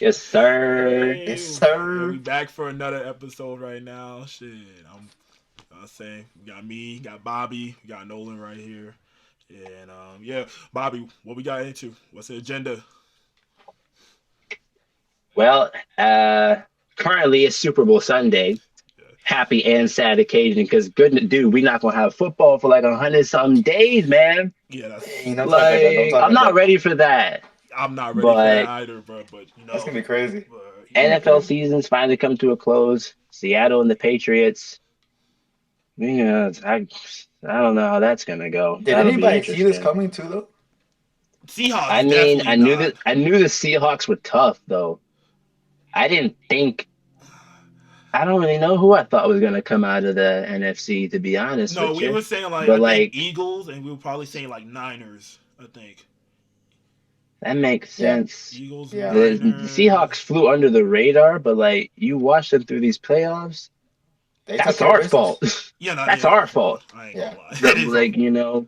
Yes, sir. Hey, Yes, yeah, we sir. back for another episode right now. Shit, I'm saying we got me, got Bobby, we got Nolan right here, and yeah, Bobby, what we got into? What's the agenda? Well, currently it's Super Bowl Sunday. Yeah, Happy and sad occasion because goodness, dude, we not gonna have football for like 100 some days, man. yeah, Dang, that's don't talk like that. Don't Like, talk I'm like not that. ready for that. I'm not ready for that But either, bro. But That's gonna be crazy. NFL season's finally come to a close. Seattle and the Patriots. Yeah, I don't know how that's gonna go. Did That'll be anybody see this interesting. coming too, though? I Seahawks mean, definitely not. I knew the Seahawks were tough though. I didn't think I don't really know who I thought was gonna come out of the NFC, to be honest No, with we you. were saying like I But think like Eagles, and we were probably saying like Niners. I think that makes Yeah, sense. Eagles, yeah. The Niners. Seahawks flew under the radar, but like you watch them through these playoffs, They took that's care of our business. fault. Yeah, no, That's it is our our fault. fault. I ain't Yeah. gonna lie, it That is our like fault.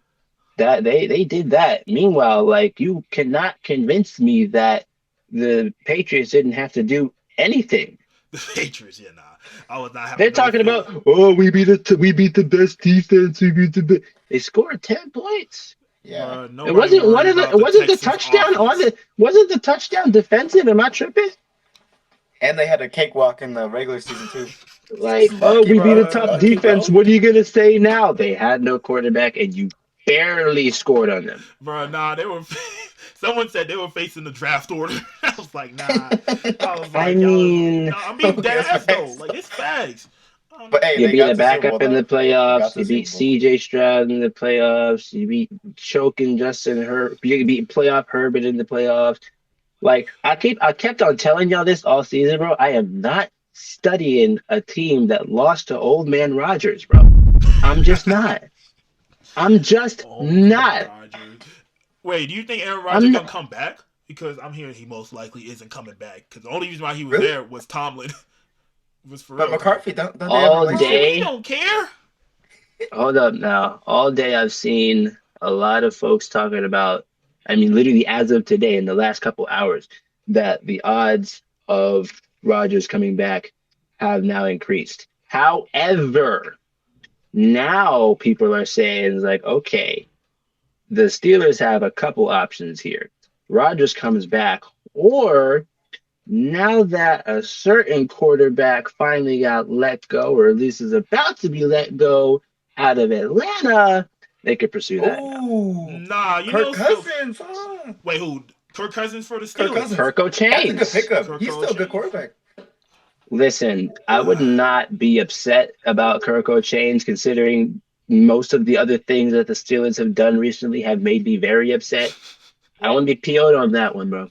that they did that. Meanwhile, like you cannot convince me that the Patriots didn't have to do anything. The Patriots, yeah, nah. I was not They're having no talking faith. about, oh, we beat the best defense. We beat the They scored 10 points. Yeah. Bro, nobody worried about It the wasn't the Texans touchdown on offense. the wasn't the touchdown defensive? Am I tripping? And they had a cakewalk in the regular season too. Like, oh, Lucky, we beat a bro. tough Lucky, defense. bro. What are you gonna say now? They had no quarterback, and you barely scored on them. Bro, nah, they were. Someone said they were facing the draft order. I was like, nah. I was I like, y'all. mean, No, I'm being Okay, dead that's ass though. facts. Like it's facts. But hey, you they beat got a to the Super Bowl backup in the though. They got playoffs. to You the beat Super Bowl. C.J. Stroud in the playoffs. You beat choking Justin Herbert. You beat playoff Herbert in the playoffs. Like I kept on telling y'all this all season, bro. I am not studying a team that lost to old man Rogers, bro. I'm just not. I'm just Oh man, not. Rodgers. Wait, do you think Aaron Rodgers I'm gonna not. come back? Because I'm hearing he most likely isn't coming back. Because the only reason why he was Really? there was Tomlin. Was for But real. Cause McCarthy, don't they have a All bro, relationship? we day. don't care. Hold up now. All day I've seen a lot of folks talking about, I mean, literally as of today, in the last couple hours, that the odds of Rogers coming back have now increased. However, now people are saying, like, okay, the Steelers have a couple options here. Rogers comes back, or now that a certain quarterback finally got let go, or at least is about to be let go out of Atlanta, they could pursue that now. Oh, Nah, you Kirk know. So Cousins. wait, who? Kirk Cousins for the Kirk Steelers. Cousins. Kirko That's a good Chains. pickup. Kirk He's still a good Chains. quarterback. Listen, I would not be upset about Kirko Chains considering most of the other things that the Steelers have done recently have made me very upset. I want to be PO'd on that one, bro.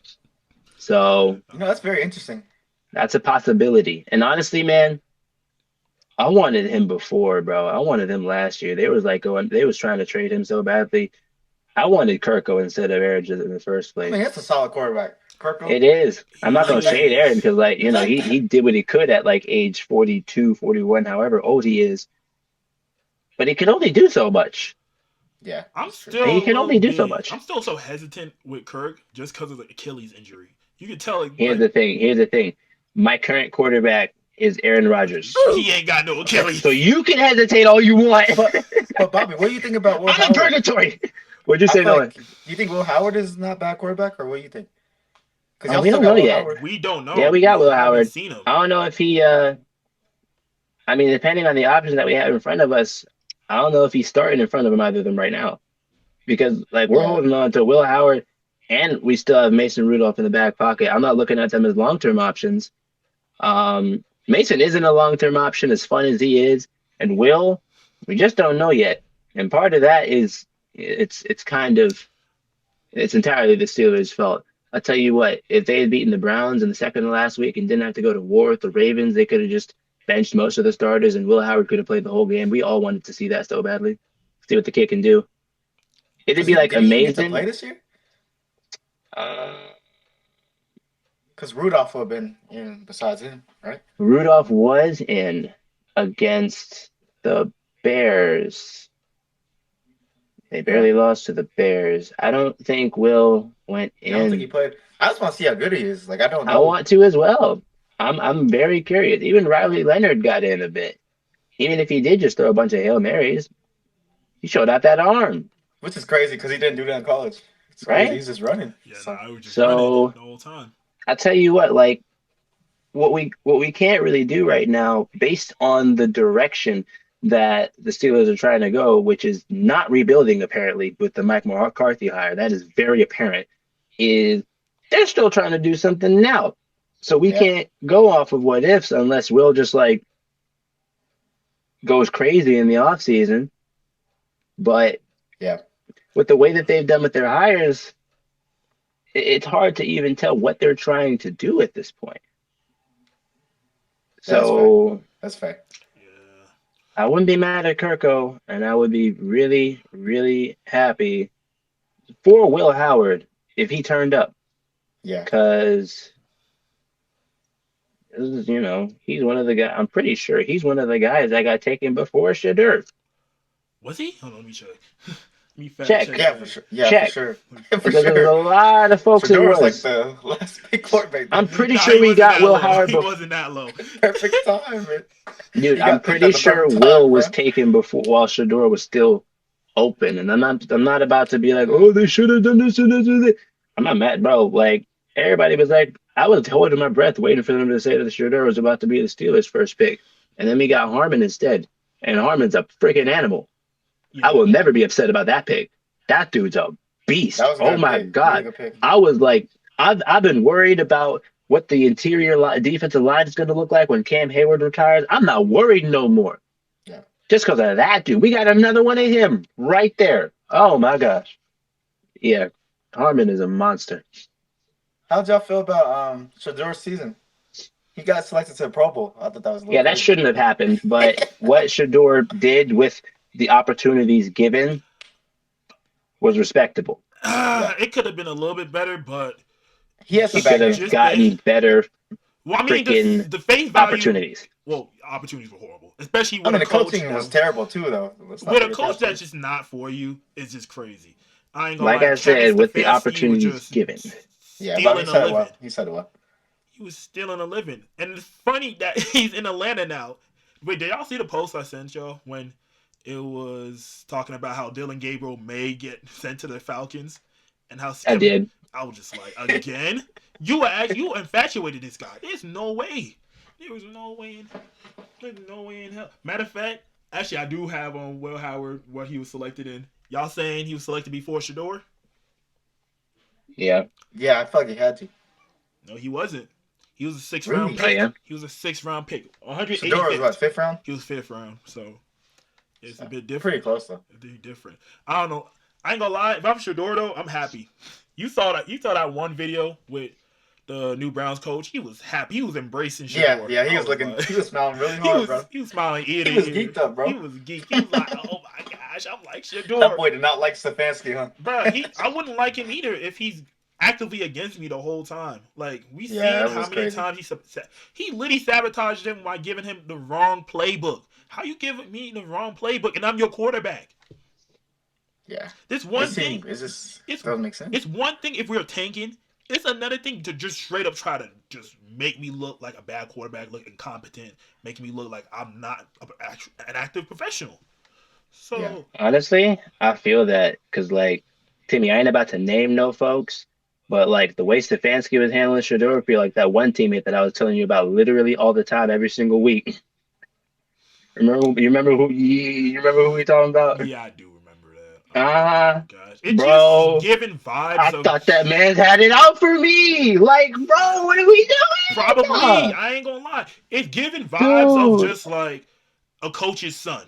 So That's very interesting. that's a possibility. And honestly, man, I wanted him before, bro. I wanted him last year. They was trying to trade him so badly. I wanted Kirko instead of Aaron in the first I place. mean, that's a solid quarterback. Kirk. It is. I'm not He gonna Like that. shade Aaron is. because, like, you know, he did what he could at like age 42, 41, however old he is, but he can only do so much. Yeah, I'm that's true. He still a can little only do so bit. I'm much. still so hesitant with Kirk just because of the Achilles injury. You can tell, Here's the thing. Here's the thing. My current quarterback is Aaron Rodgers. he ain't got no Okay, So Achilles. you can hesitate all you want. but Bobby, what do you think about Will I'm in Howard? purgatory. What'd you I say, feel Nolan? like you think Will Howard is not a bad quarterback, or what do you think? Because Oh, y'all we still don't know got Will yet. Howard. We don't Yeah, know. we We got Will haven't Howard. seen him. I don't know if he. I mean, depending on the options that we have in front of us, I don't know if he's starting in front of either of them right now because like we're Yeah, holding on to Will Howard and we still have Mason Rudolph in the back pocket. I'm not looking at them as long term options. Mason isn't a long term option as fun as he is, and Will, we just don't know yet. And part of that is it's kind of it's entirely the Steelers' fault. I'll tell you what, if they had beaten the Browns in the second to last week and didn't have to go to war with the Ravens, they could have just benched most of the starters and Will Howard could have played the whole game. We all wanted to see that so badly. See what the kid can do. It'd because be like did he even get to play amazing. this year? Uh, Because Rudolph would have been in besides him, right? Rudolph was in against the Bears. They Yeah. barely lost to the Bears. I don't think Will went Yeah, I don't think he in. played. I just want to see how good he is. Like I don't I know. want to as well. I'm very curious. Even Riley Leonard got in a bit. Even if he did just throw a bunch of Hail Marys, he showed out that arm, Which is crazy because he didn't do that in college. It's crazy. right? He's just running. Yeah, nah, So I was just running So the whole time. I tell you what, like what we can't really do right now, based on the direction that the Steelers are trying to go, which is not rebuilding apparently with the Mike McCarthy hire. That is very apparent. Is they're still trying to do something now. So we yeah, can't go off of what ifs unless Will just like goes crazy in the offseason. But yeah, with the way that they've done with their hires, it's hard to even tell what they're trying to do at this point. yeah. That's fair. So That's fair. Yeah. I wouldn't be mad at Kirko, and I would be really, really happy for Will Howard if he turned up, Yeah. because he's one of the guys. I'm pretty sure he's one of the guys that got taken before Shadur. Was he? Hold on, let me check. Let me fact Check, check Yeah, for that. sure. Yeah, for check, sure. For because there's a sure. lot of folks it Shador was like was. the last big quarterback I'm then. pretty Nah, sure he we wasn't got that Will low. Howard He before. wasn't that low. Perfect time, man. Dude, He I'm got picked at pretty the sure perfect Will time, was bro. taken before while Shador was still open, and I'm not about to be like, Yeah. oh, they should have done this and this and this. I'm not mad, bro. Like everybody was like, I was holding my breath waiting for them to say that Shador was about to be the Steelers' first pick, and then we got Harmon instead, and Harmon's a freaking animal. I Yeah. will never be upset about that pick. That dude's a That beast. was a Oh good my pick. Really god, good pick. I was like, I've been worried about what the defensive line is going to look like when Cam Hayward retires. I'm not worried no more. Yeah. Just because of that dude. We got another one of him right there. Oh my gosh. Yeah. Harmon is a monster. How'd y'all feel about Shador's season? He got selected to the Pro Bowl. I thought that was a little Yeah, that crazy. shouldn't have happened. But what Shador did with the opportunities given was respectable. Yeah. It could have been a little bit better, but He has He some could back have end. just based. gotten better Well, I mean, freaking the face value. opportunities. Well, opportunities were horrible, especially I with mean, a the coach coaching was that terrible too, though. Let's not with a forget coach that too. that's just not for you. It's just crazy. I ain't gonna Like lie, I Kevin said, with the Stefanski was opportunities just given. Yeah, but he stealing a said it well. living. He said it well. He was stealing a living, and it's funny that he's in Atlanta now. Wait, did y'all see the post I sent y'all when it was talking about how Dylan Gabriel may get sent to the Falcons, and how I Kevin? did. I was just like, again, you infatuated this guy. There's no way. There was no way in. There's no way in hell. Matter of fact, actually, I do have on Will Howard what he was selected in. Y'all saying he was selected before Shador? Yeah. Yeah, I felt like he had to. No, he wasn't. He was a sixth round Really? Oh pick. yeah. He was a sixth round pick. Shador was what, 185th. fifth round? He was fifth round, so it's a bit Pretty different. close though. A bit different. I don't know. I ain't gonna lie. If I'm Shador though, I'm happy. You saw that one video with the new Browns coach. He was happy. He was embracing Yeah, Shador. yeah, he I was looking. like, He was smelling really he hard, was bro. he was smiling ear to He was ear. geeked up, He bro. was geeked. He was like, oh my gosh. I'm like That Shador, boy did not like Stefanski, huh? bro. I wouldn't like him either if he's actively against me the whole time. Like we Yeah, seen that how was many crazy. times he literally sabotaged him by giving him the wrong playbook. How you give me the wrong playbook and I'm your quarterback? Yeah. This one It thing. seemed, it just It's doesn't make sense. it's one thing if we're tanking. It's another thing to just straight up try to just make me look like a bad quarterback, look incompetent, make me look like I'm not an active professional. Yeah. So Honestly, I feel that because, like, Timmy, I ain't about to name no folks, but like the way Stefanski was handling Shador, I feel like that one teammate that I was telling you about literally all the time, every single week. You remember who we talking about? yeah, I do remember that. Ah, Gosh, it just bro, giving vibes I of thought that man had it out for me. Like, bro, what are we doing? probably. I ain't gonna lie. It's giving vibes of Dude, just like a coach's son.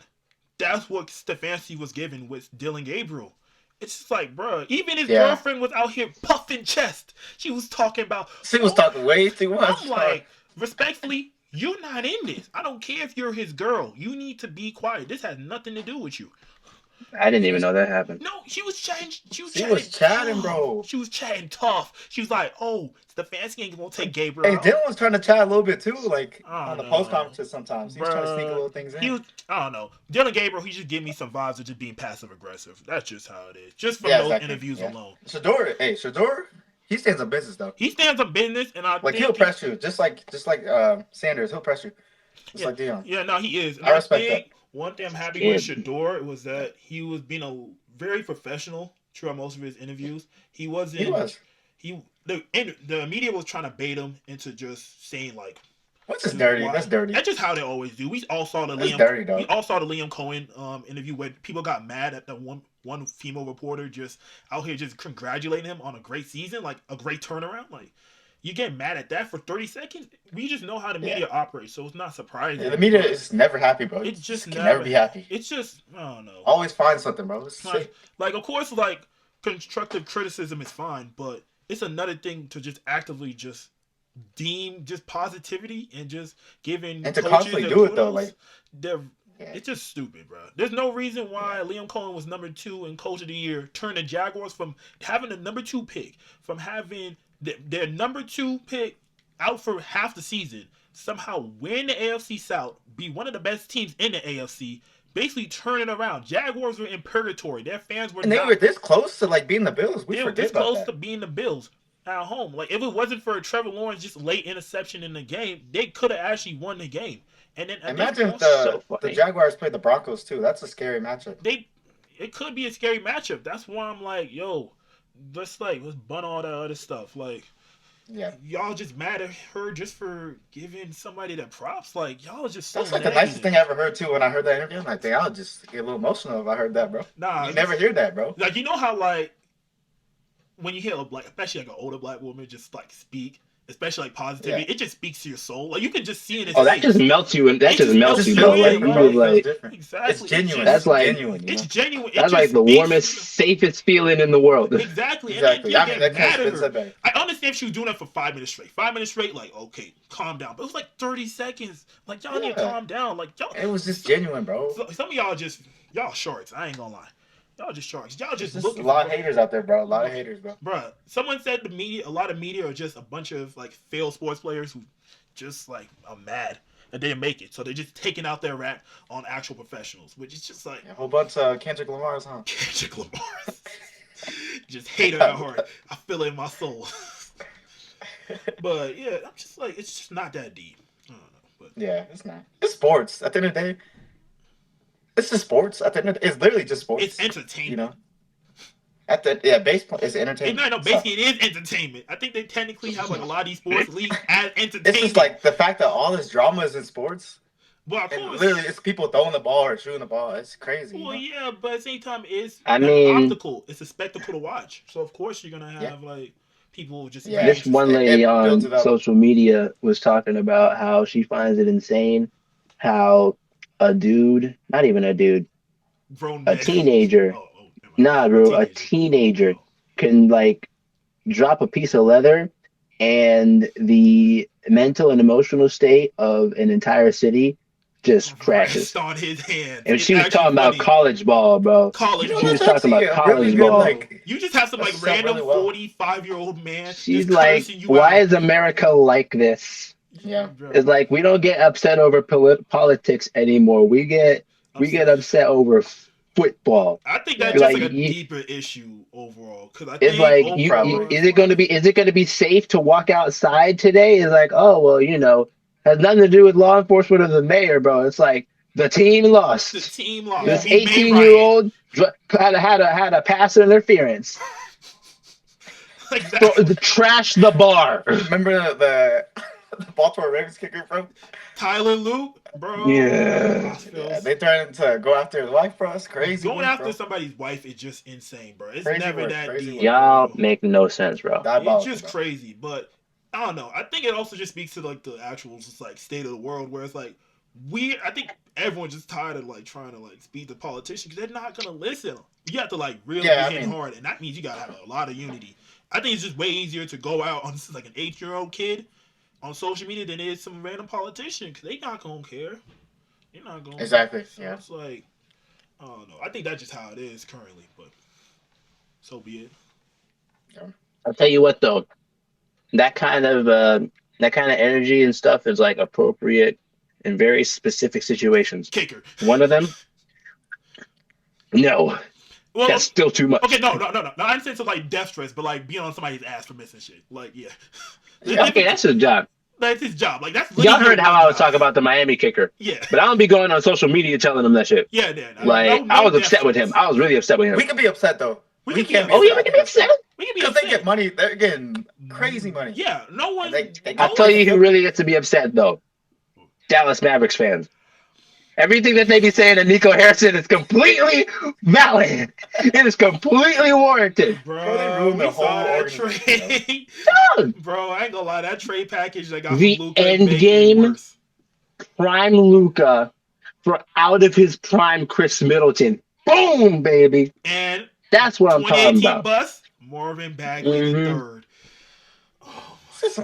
That's what Stefanski was given with Dylan Gabriel. It's just like, bro, even his Yeah. girlfriend was out here puffing chest. She was talking about, She was oh, talking way too much. I'm like, respectfully, you're not in this. I don't care if you're his girl. You need to be quiet. This has nothing to do with you. I didn't even know that happened. No, she was chatting. She was She chatting was chatting, tough. bro. She was chatting tough. She was like, "Oh, Stefanski ain't gonna take Gabriel Hey, out." Dylan was trying to chat a little bit too, like I on don't the post know, conferences. Sometimes he was trying to sneak bruh. little things He in. was. I don't know. Dylan Gabriel. He just give me some vibes of just being passive aggressive. That's just how it is. Just from Yeah, those exactly. interviews Yeah. alone. Shador, he stands on business though. He stands up business, and I Like he'll think press you, just like Sanders. He'll press you, just yeah, like Dion. yeah. No, he is, and I I respect that. think one thing I'm happy with Scared. Shador was that he was being a very professional throughout most of his interviews. He He wasn't. was. He the media was trying to bait him into just saying like What's this just dirty? why. That's dirty. That's just how they always do. That's dirty, We dog. all saw the Liam Cohen interview where people got mad at the one female reporter just out here just congratulating him on a great season, like a great turnaround. Like you get mad at that for 30 seconds. We just know how the Yeah. media operates, so it's not surprising. Yeah, the media But is never happy, bro. it Just just can never never. be happy. It's just I don't know. Always find something, bro. It's Like, sick. like of course, like constructive criticism is fine, but it's another thing to just actively just deem just positivity and just giving And to coaches constantly and do it though, kudos. like They're yeah, it's just stupid, bro. There's no reason why yeah. Liam Cohen was number 2 in Coach of the Year, turned the Jaguars from having the number 2 pick, from having their number 2 pick out for half the season, somehow win the AFC South, be one of the best teams in the AFC, basically turn it around. Jaguars were in purgatory. Their fans were And they were not. this close to like beating the Bills. We They were forget this about close to that. being the Bills at home. Like if it wasn't for Trevor Lawrence just late interception in the game, they could have actually won the game. And then at this Imagine if point, So the funny. Jaguars played the Broncos too. That's a scary matchup. they it could be a scary matchup. That's why I'm like, yo, let's bun all that other stuff. Like Yeah. y'all just mad at her just for giving somebody the props. Like y'all is just so That's like the negative. nicest thing I ever heard too when I heard that interview. I'm like, dang, I'll just get a little emotional if I heard that, bro. Nah, You never hear that, bro. like you know how like when you hear a black, especially like an older black woman just like speak, especially like positivity, Yeah. it just speaks to your soul. Like you can just see in his Oh, face. that just melts you, and that It just just It melts melts just you, you bro. feels in, Like different, you bro. bro. just It feels like different. Exactly. It's genuine. that's It's like genuine, you It's know? genuine. It that's like just the speaks. warmest, safest feeling in the world. Exactly. And then Exactly. you I mean, get that can't mad at been her. said better. I understand if she was doing that for 5 minutes straight. 5 minutes straight, like, okay, calm down. But it was like 30 seconds. Like, y'all need to Yeah. calm down. Like, y'all. It was just genuine, bro. Some of y'all just, y'all sharks. I ain't gonna lie. Y'all just sharks. Y'all There's just just a looking for. lot of haters out there, bro. A lot of haters, bro. Bruh, someone said the media, a lot of media are just a bunch of like failed sports players who just like are mad that they didn't make it. So they're just taking out their rat on actual professionals, which is just like A whole bunch of Kendrick Lamar's, huh? Kendrick Lamar. Just hate her at heart. I feel it in my soul. But yeah, I'm just like, it's just not that deep. I don't know. But Yeah, it's not. It's sports. At the end of the day, it's just sports. At the end of the, it's literally just sports. it's entertainment. You know. Baseball is entertainment. No, basically it is entertainment. I think they technically have like a lot of these sports leagues as entertainment. It's just like the fact that all this drama is in sports, well, of and course. literally it's people throwing the ball or shooting the ball. It's crazy. Well, You know? yeah, but at the same time, it's I an mean, obstacle. It's a spectacle to watch. So of course you're gonna have like people just Yeah. this one lady It builds on it up. social media was talking about how she finds it insane how a dude, not even a dude, grown a men. teenager, Never mind. nah, bro, a Teenager. teenager Oh. can like drop a piece of leather and the mental and emotional state of an entire city just crashes. Rest on his hands. And It's she was actually talking about funny. college ball, bro. College You know She ball. was that's talking actually about a really college good ball. like. You just have some That like sounds random really well. 45-year-old man She's just like, cursing you why out. is America like this? Yeah. Bro, It's like we don't get upset over politics anymore. We get upset over football. I think Yeah. that's just Like like a you, deeper issue overall. Because I it's think like Probably. overall, is it going to be safe to walk outside today? It's like, oh well, has nothing to do with law enforcement or the mayor, bro. It's like the team the lost. team lost. Yeah. This We made 18-year-old had a pass interference. like that. Trash the bar. Remember the Baltimore Ravens kicker, bro? Tyler Luke, bro. Yeah. Yeah, they threatened to go after his wife, bro. That's crazy. Going work, after bro. somebody's wife is just insane, bro. It's Crazy never work, that crazy deep. work. Y'all Bro. make no sense, bro. It's Diabolical, just bro. crazy, but I don't know. I think it also just speaks to like the actual just like state of the world, where it's like I think everyone's just tired of like trying to like speak to politicians because they're not gonna listen. You have to like really Yeah, be I hitting mean- hard, and that means you gotta have a lot of unity. I think it's just way easier to go out on like an 8-year-old kid on social media than it is some random politician because they not gonna care. They're not gonna. Exactly. So Yeah. it's like I don't know. I think that's just how it is currently, but so be it. I'll tell you what though, that kind of uh, that kind of energy and stuff is like appropriate in very specific situations. Kicker. One of them, no, Well, that's still too okay, much. no. I'm saying so like death stress, but like being on somebody's ass for missing shit. Like, yeah, Yeah. Okay, that's his job. that's his job. Like, that's Y'all literally your heard how one I was job. talking about the Miami kicker, Yeah, but I don't be going on social media telling them that shit. yeah. No, Like I no was death upset with him. threats. I was really upset with him. We can be upset though. We We can be can't be Oh upset. yeah, we upset. I can think be that's fair. upset. We can be Because upset. they get money. They're getting crazy money. Yeah, no one. They I'll go tell like you who really gets to be upset though. Dallas Mavericks fans. Everything that they be saying to Nico Harrison is completely valid. It is completely warranted. Bro, they Bro, ruined we the saw whole that organization, bro. trade. Dog. Bro, I ain't gonna lie. That trade package they got from The Luca end made it game, worse. prime Luca for out of his prime Chris Middleton. Boom, baby. And That's what I'm talking 2018 about. bus, Marvin Bagley the hmm third. Oh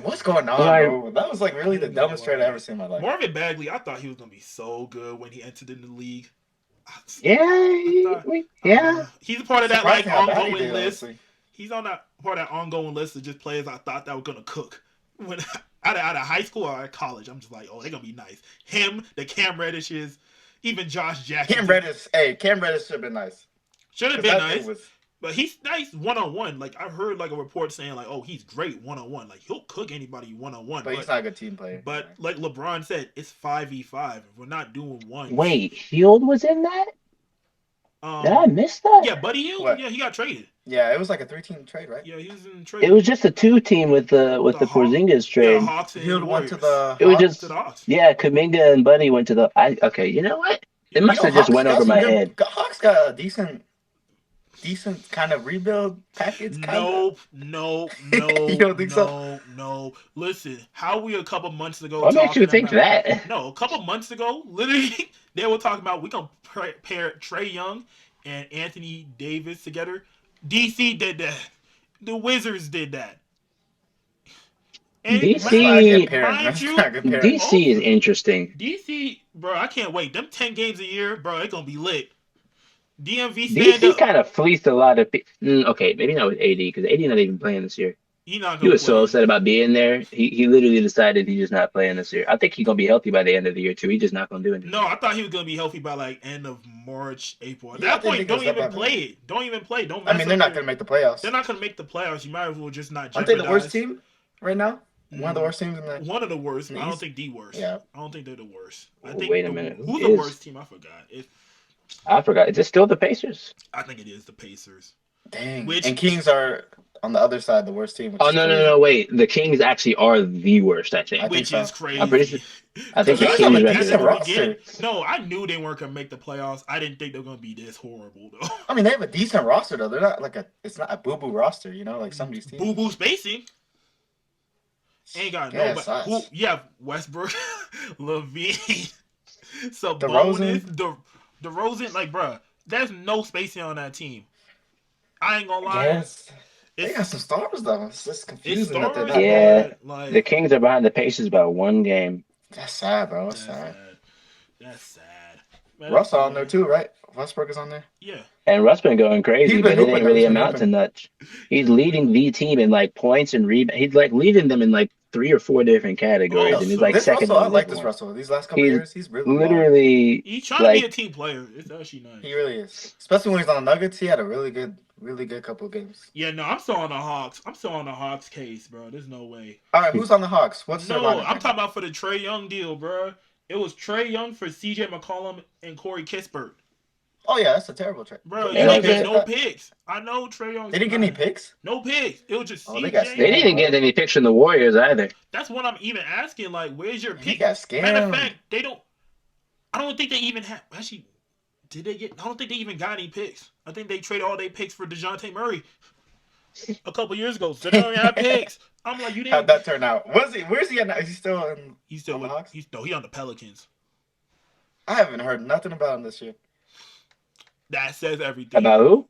What's going on, Like, bro? That was like really the dumbest trade I ever seen in my life. Marvin Bagley, I thought he was gonna be so good when he entered in the league. yeah, I thought, yeah. he's a part of that like Surprising how bad he ongoing did, list. honestly. He's on that part of that ongoing list of just players I thought that were gonna cook. When out of high school or college, I'm just like, oh, they're gonna be nice. Him, the Cam Reddishes, even Josh Jackson. Cam Reddish should have been nice. Should have 'Cause been that dude nice. was But he's nice one on one. Like I've heard like a report saying like, oh, he's great one on one. Like he'll cook anybody one on one. but he's not a good team player. But like LeBron said, it's 5v5. If we're not doing one. Wait, Hield was in that? Did I Um, miss that? yeah, Buddy Hield. What? Yeah, he got traded. Yeah, it was like a 3-team trade, right? Yeah, he was in trade. It was just a 2 team with the Hawks. Porzingis Yeah, the trade. Hawks and Hield went to Warriors. the It was Hawks. just To the Hawks. yeah, Kaminga and Buddy went to the. Okay, you know what? It You must have just Hawks went got over some my good. head. Hawks got a decent kind of rebuild package. No. You don't think so? No. Listen, how we a couple months ago What makes you talking think about? that? No, a couple months ago, literally, they were talking about we gonna pair Trey Young and Anthony Davis together. DC did that. The Wizards did that. And That's not a good DC pairing. mind That's you, not a good pairing. DC is interesting. DC, bro, I can't wait. Them 10 games a year, bro, it's gonna be lit. DMV stand DC up. kind of fleeced a lot of people. Okay, maybe not with AD because AD not even playing this year. He not He gonna was so play. upset about being there. He literally decided he's just not playing this year. I think he's gonna be healthy by the end of the year too. He's just not gonna do anything. No, I thought he was gonna be healthy by like end of March, April. At Yeah, I that didn't point, think it was don't that even bad, play man. it. Don't even play. Don't. I Mess mean, they're up not your- going to make the playoffs. They're not gonna make the playoffs. You might as well just not Aren't jeopardize. they the worst team right now? One of the worst teams in the. One of the worst. In the I don't East? think the worst. Yeah. I don't think they're the worst. I Oh, think wait a minute. Who's Who the is? worst team? I forgot. I forgot. Is it still the Pacers? I think it is the Pacers. Dang. Which- And Kings are on the other side, the worst team. Which Oh is no, crazy. wait. The Kings actually are the worst. I think. I think Which so. is crazy. I'm pretty sure. I think The the Kings have Kings a record. decent is- roster. No, I knew they weren't gonna make the playoffs. I didn't think they were gonna be this horrible though. I mean, they have a decent roster though. They're not like a. It's not a boo boo roster, you know, like some of these teams. Boo boo spacing. Ain't got Yeah, nobody. sucks. Who? Yeah, Westbrook, Levine, DeRozan. Sabonis, DeRozan. Like, bruh, there's no spacing on that team. I ain't gonna lie. Yes. They It's, got some stars though. It's just it's confusing that they're stars, not Yeah. there. but, like, The Kings are behind the Pacers by 1 game. That's sad, bro. that's That's sad. sad. That's sad. Man, Russ that's on there too, right? Westbrook is on there. Yeah. And Russ been going crazy, He's but been it hooping, ain't though. really He's been amount to hooping. much. He's leading the team in like points and rebound. He's like leading them in like 3 or 4 different categories, Oh, and he's so like This second. Russell, I in like this everyone. Russell. These last couple He's years, he's really balling. Literally, He's trying to be a like team player. It's actually nice. He really is. Especially when he's on the Nuggets, he had a really good couple of games. Yeah, no, I'm still on the Hawks. I'm still on the Hawks case, bro. There's no way. All right, who's on the Hawks? What's their No, lineup I'm right talking now? about for the Trey Young deal, bro. It was Trey Young for C.J. McCollum and Corey Kispert. Oh yeah, that's a terrible trade. Bro, Yeah, you that's didn't get it. no picks. I know Trey Young. They didn't get any picks. No picks. It was just Oh, they CJ. got they didn't get any picks from the Warriors either. That's what I'm even asking. Like, where's your He pick? got scammed. Matter of fact, they don't. I don't think they even have. Actually, did they get? I don't think they even got any picks. I think they traded all their picks for DeJounte Murray a couple years ago. So they don't even have picks. I'm like, you How'd didn't. that turn out? Where's he at now? Is he still in? He's still on the with. Hawks? He on the Pelicans. I haven't heard nothing about him this year. That says everything. About who?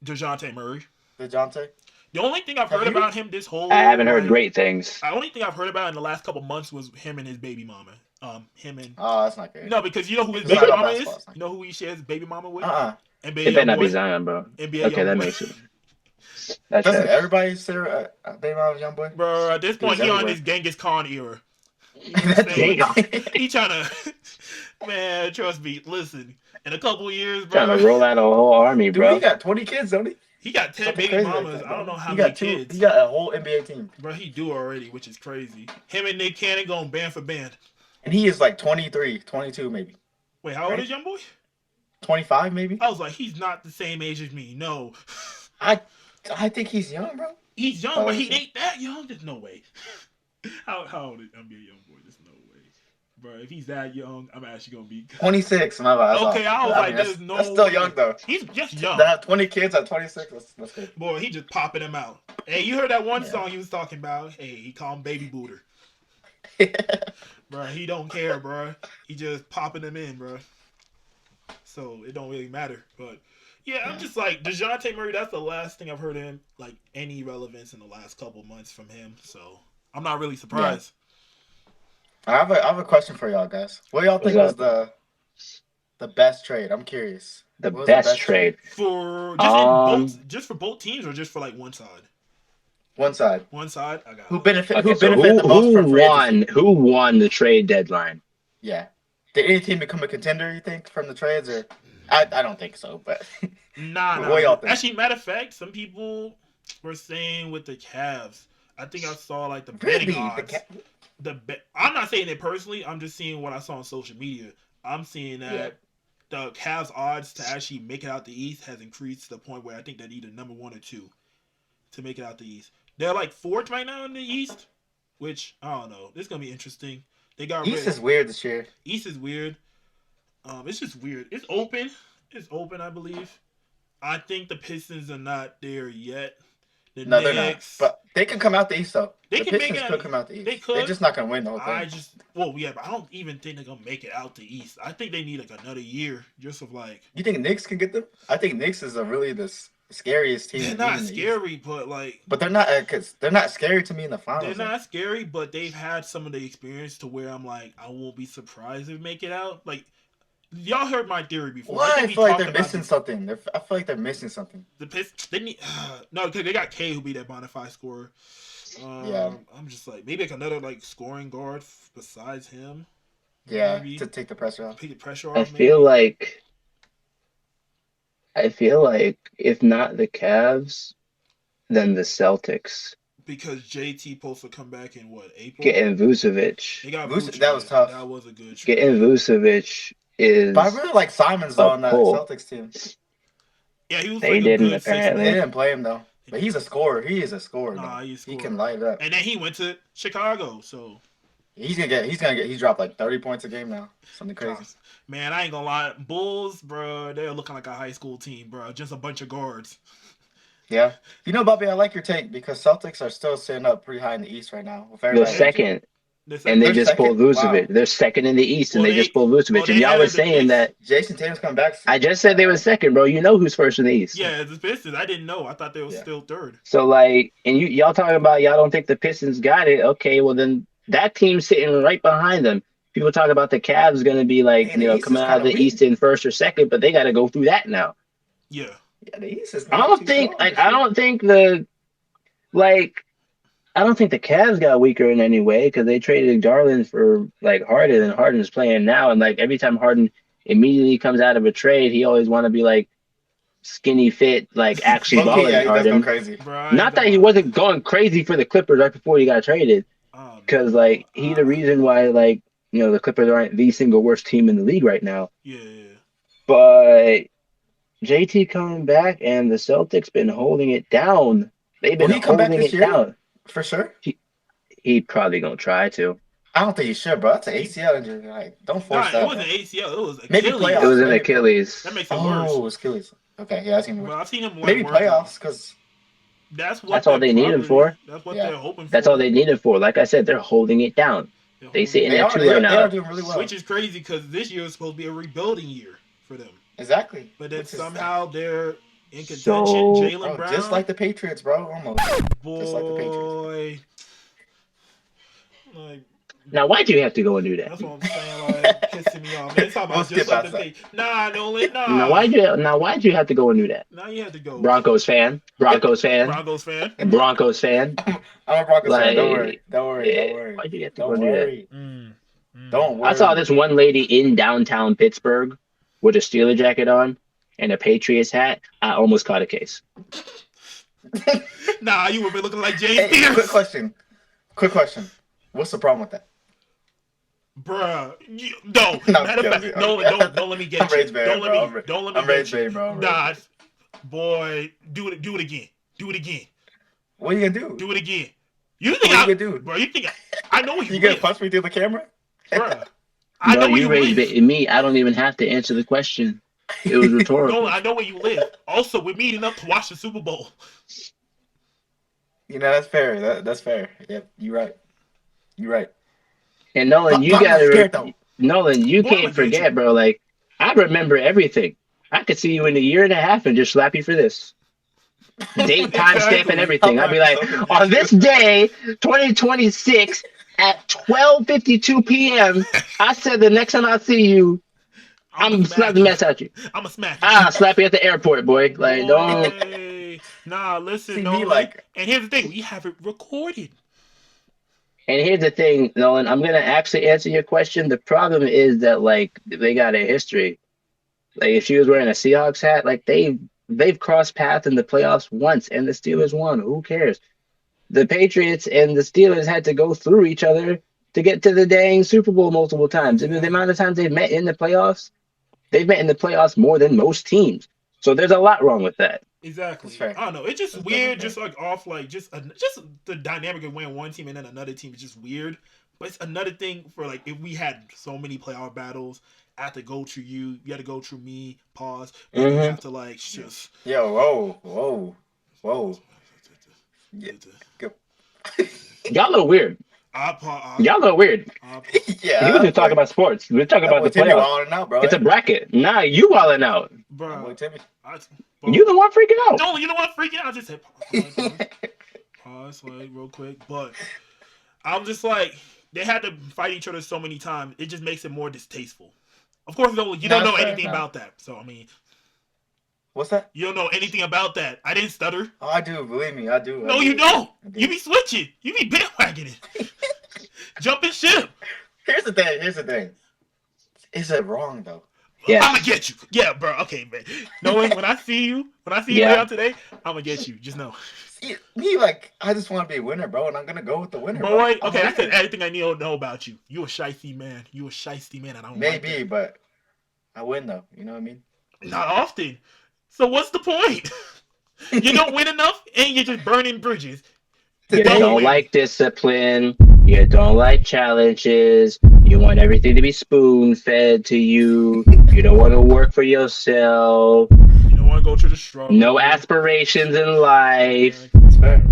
DeJounte Murray. DeJounte. The only thing I've Have heard you? about him this whole. I haven't heard like, great things. The only thing I've heard about in the last couple months was him and his baby mama. Him and Oh, that's not good. no, because you know who his It's baby not about mama basketball. is. It's not You know who he shares baby mama with? Uh-uh. NBA It better not be YoungBoy. Zion, bro. NBA Okay, that YoungBoy. makes it. That Doesn't checks. everybody say Baby Mama's young boy? Bro, at this He point, was he on everywhere. his Genghis Khan era. You know what I'm That's saying? Damn. He trying to, man, trust me. Listen, in a couple of years, Trying to bro, roll out a whole army, Dude, he bro. got 20 kids, don't he? he got 10 Something baby crazy like mamas. that, I don't bro. know how He many got two. kids. He got a whole NBA team. Bro, he do already, which is crazy. Him and Nick Cannon going band for band. And he is like 23, 22 maybe. Wait, how old Right? is young boy? 25 maybe? I was like, he's not the same age as me. No. I think he's young, bro. He's young, Oh, but he listen. ain't that young. There's no way. How old is NBA young boy? There's no way. Bro, if he's that young, I'm actually going to be... 26, my bad. Okay, I was like, there's no that's still way. young, though. He's just young. To have 20 kids at 26, that's good. Boy, he just popping them out. Hey, you heard that one Yeah. song he was talking about? Hey, he called him Baby Booter. Bro, he don't care, bro. He just popping them in, bro. So it don't really matter. But yeah, I'm just like DeJounte Murray. That's the last thing I've heard him like any relevance in the last couple months from him. So I'm not really surprised. I have a question for y'all guys. What y'all think was the best trade? I'm curious. The What was best trade. For just for both teams or just for like one side? One side. One side. I got Who it. benefit? Okay, Who so benefit the most from free agency? who won the trade deadline? Yeah. Did any team become a contender? You think from the trades, or I don't think so. But Nah. What y'all think? Actually, matter of fact, some people were saying with the Cavs. I think I saw like the really, betting odds. I'm not saying it personally. I'm just seeing what I saw on social media. I'm seeing that the Cavs' odds to actually make it out the East has increased to the point where I think they're either number 1 or 2 to make it out the East. They're like 4th right now in the East, which I don't know. This is gonna be interesting. They got East is weird this year. East is weird. It's just weird. It's open. It's open, I believe. I think the Pistons are not there yet. No, they're not. But they can come out the East though. They The can Pistons make it. could come out the East. They could. They're just not gonna win the whole thing. But I don't even think they're gonna make it out the East. I think they need like another year just of like. You think Knicks can get them? I think Knicks is really the scariest team. They're not scary, but like. But they're not because they're not scary to me in the finals. They're not scary, but they've had some of the experience to where I'm like, I won't be surprised if they make it out. Like, y'all heard my theory before. Why? I feel like they're missing something. I feel like they're missing something. The Pistons, they need no, because they got K who be that bona fide scorer. Yeah, I'm just like maybe like another like scoring guard besides him. Yeah, maybe. to take the pressure off. Take the pressure off. I feel like if not the Cavs, then the Celtics. Because JT supposed to come back in what, April? Getting Vucevic. They got Vucevic. That was tough. That was a good trade. Getting Vucevic is. But I really like Simons though on that Celtics team. Yeah, he was. They like didn't a good apparently. They didn't play him though. But he's a scorer. He is a scorer. Nah, he scorer. can light it up. And then he went to Chicago, so he's dropped like 30 points a game now. Something crazy. Man, I ain't gonna lie. Bulls, bro, they're looking like a high school team, bro. Just a bunch of guards. Yeah. You know, Bobby, I like your take because Celtics are still sitting up pretty high in the East right now. They're second. And they just pulled Vucevic. Wow. They're second in the East, and they just pulled Vucevic. And y'all were saying that Jason Tatum's coming back. I just said they were second, bro. You know who's first in the East? Yeah, the Pistons. I didn't know. I thought they were still third. So like, and y'all talking about y'all don't think the Pistons got it? Okay, well then that team's sitting right behind them. People talk about the Cavs going to be like, coming out of the East in first or second, but they got to go through that now. Yeah. Yeah, the East is. I don't think the Cavs got weaker in any way because they traded Garland for like Harden, and Harden's playing now. And like every time Harden immediately comes out of a trade, he always want to be like skinny fit, like actually balling Harden. Crazy. Not that he wasn't going crazy for the Clippers right before he got traded, because like he's the reason why like the Clippers aren't the single worst team in the league right now. Yeah. But JT coming back and the Celtics been holding it down. They've been holding it down. For sure. He probably gonna try to. I don't think he should, bro. That's an ACL injury. Like, don't force that. It wasn't ACL. It was Achilles. Maybe playoffs. It was an Achilles. That makes it worse. Oh, it was Achilles. Okay, yeah, I've seen worse. Well, I've seen him maybe playoffs because that's all they need him for. That's what they're hoping for. That's all they need him for. Like I said, they're holding it down. They sitting at 2 right now. They are doing really well. Which is crazy because this year is supposed to be a rebuilding year for them. Exactly. But then somehow they're in contention. Jaylen Brown, just like the Patriots, bro. Almost. Boy. Just like the Patriots. Like, Now, why'd you have to go and do that? That's what I'm saying. Like, pissing me off. Man, it's talking We'll about just skip like past the that. thing. Nah, Nolan. Now, Nah. why'd you have to go and do that? Now you have to go. Broncos fan, Broncos fan, Broncos fan. Broncos fan. I'm a Broncos fan. Don't worry. Like, Don't worry. Don't yeah, worry. why'd you have to go Don't and do that? worry. Mm. Don't I saw worry. this one lady in downtown Pittsburgh with a Steeler jacket on and a Patriots hat. I almost caught a case. Nah, you would be looking like James Hey, Pierce. quick question. Quick question. What's the problem with that? Bruh, no. No, Matter of I'm fact, joking. don't let me get I'm you. Rage Bear, Don't let bro. me. Don't let me I'm get Rage you. Bear, bro. Nah, boy, do it again. Do it again. What are you gonna do? Do it again. You think What are you gonna do? bro? You think I know where you You gonna live, punch me through the camera? bruh? I Bro, know where you you rage live. baiting me. I don't even have to answer the question. It was rhetorical. No, I know where you live. Also, we're meeting up to watch the Super Bowl. You know, that's fair. That's fair. Yep, you're right. You're right. And Nolan, you But I'm gotta, scared though. Nolan, you Boy, I'ma can't get you. forget, bro. Like, I remember everything. I could see you in a year and a half and just slap you for this. Date, time stamp, and Exactly. everything. I'd be like, I'm so confused. on this day, 2026, at 12:52 p.m., I said the next time I see you, I'm slap the mess out you. I'ma smack you. Ah, slap you at the airport, boy. Like, don't. Boy. Nah, listen, See me Nolan. like- And here's the thing: we have it recorded. And here's the thing, Nolan. I'm gonna actually answer your question. The problem is that like they got a history. Like if she was wearing a Seahawks hat, like they've crossed paths in the playoffs once, and the Steelers won. Who cares? The Patriots and the Steelers had to go through each other to get to the dang Super Bowl multiple times. And the amount of times they've met in the playoffs, they've met in the playoffs more than most teams. So there's a lot wrong with that. Exactly. That's fair. I don't know. It's just That's weird, definitely just like off, like just the dynamic of when one team and then another team is just weird. But it's another thing for like if we had so many playoff battles, I have to go through you, you had to go through me. Pause. And you Mhm. have to like just. Yo, whoa. Yeah. Go. Y'all look weird. I Y'all look weird. Yeah. You was just talking about sports. We're talking about the Timmy playoffs. wilding out, bro. It's a bracket. Nah, you wilding out. That boy bro. Timmy. You the one freaking out. No, you know what? Freaking out. I just said pause, like real quick. But I'm just like they had to fight each other so many times. It just makes it more distasteful. Of course, though, you don't That's know fair, anything no. about that. So I mean, What's that? you don't know anything about that. I didn't stutter. Oh, I do. Believe me, I do. No, I do. you don't. I do. You be switching. You be bandwagoning. Jumping ship. Here's the thing. Is it wrong though? Yes. I'm gonna get you. Yeah, bro. Okay, man. No, when I see you Yeah. later today, I'm gonna get you. Just know. See, me, like, I just want to be a winner, bro, and I'm gonna go with the winner. Boy, bro. okay, I'm that's winning. everything I need to know about you. You a shiesty man. You a shiesty man, and I don't like Maybe, that. but I win though. You know what I mean? Not often. So what's the point? You don't win enough, and you're just burning bridges. You Don't don't win. like discipline. You don't like challenges. You want everything to be spoon fed to you. You don't want to work for yourself. You don't want to go through the struggle. No aspirations in life. It's fair.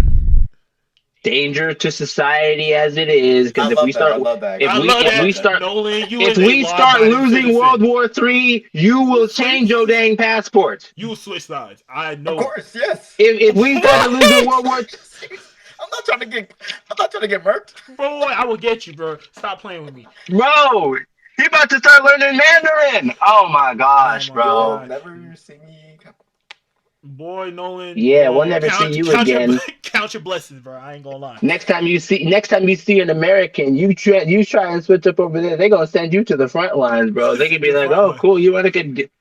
Danger to society as it is. Because if we I start, love that. if I we love if that. we start Nolan, you if is a we start law-abiding losing citizen. World War III, you will change your dang passport. You will switch sides. I know. Of course, yes. If we start losing World War I'm not trying to get murked. Boy, I will get you, bro. Stop playing with me. Bro, he about to start learning Mandarin. Oh my gosh, Oh my bro. God. Never see me. Boy, Nolan. Yeah, bro, we'll never see you count again. Count your blessings, bro. I ain't gonna lie. Next time you see an American, you try and switch up over there. They're gonna send you to the front lines, bro. They can be The like, front "Oh, line. cool, you want to get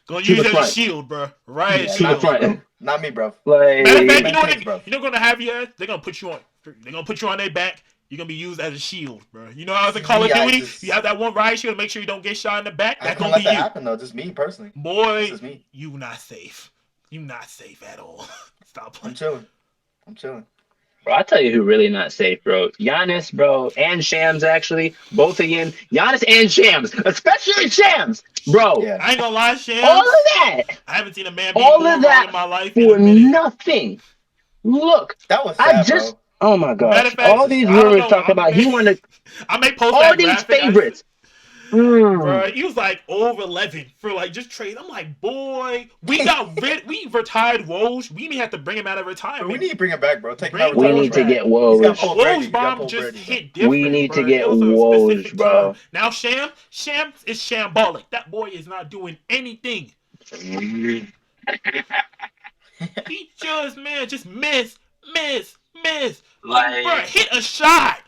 Gonna to use the it as a front. shield, bro. Right, Yeah, as To the shield. front. bro. Not me, bro. like." Matter of fact, you know what? Thanks, bro. You know gonna have you at? They're gonna put you on. They're gonna put you on their back. You're gonna be used as a shield, bro. You know how it's in Call of Yeah, I Duty? just- You have that one riot shield to make sure you don't get shot in the back. I That's can't gonna be let that you, happen though. Just me personally. boy. This is me. You not safe. You not safe at all. Stop I'm playing. chilling. Bro, I'll tell you who really not safe, bro. Giannis, bro, and Shams actually, both of them. Giannis and Shams, especially Shams, bro. Yeah. I ain't gonna lie, Shams. All of that I haven't seen a man be All more of wrong that in my life in for a minute. nothing. Look, That was I sad, just. bro. Oh my Matter of gosh! fact, All these I don't rumors know, talk about he wanted I may post all that these graphic. favorites. Bro, he was like over 11 for like just trade. I'm like, boy, we retired Woj. We didn't have to bring him out of retirement. Bro, we need to bring him back, bro. Take him out of We retirement. need to get He's got Woj. Paul Brady. Woj He's got bomb Paul just Brady, hit bro. different. We need bro. to get It was a Woj, specific bro. term. Now Sham is shambolic. That boy is not doing anything. He just miss. Like, bro, hit a shot.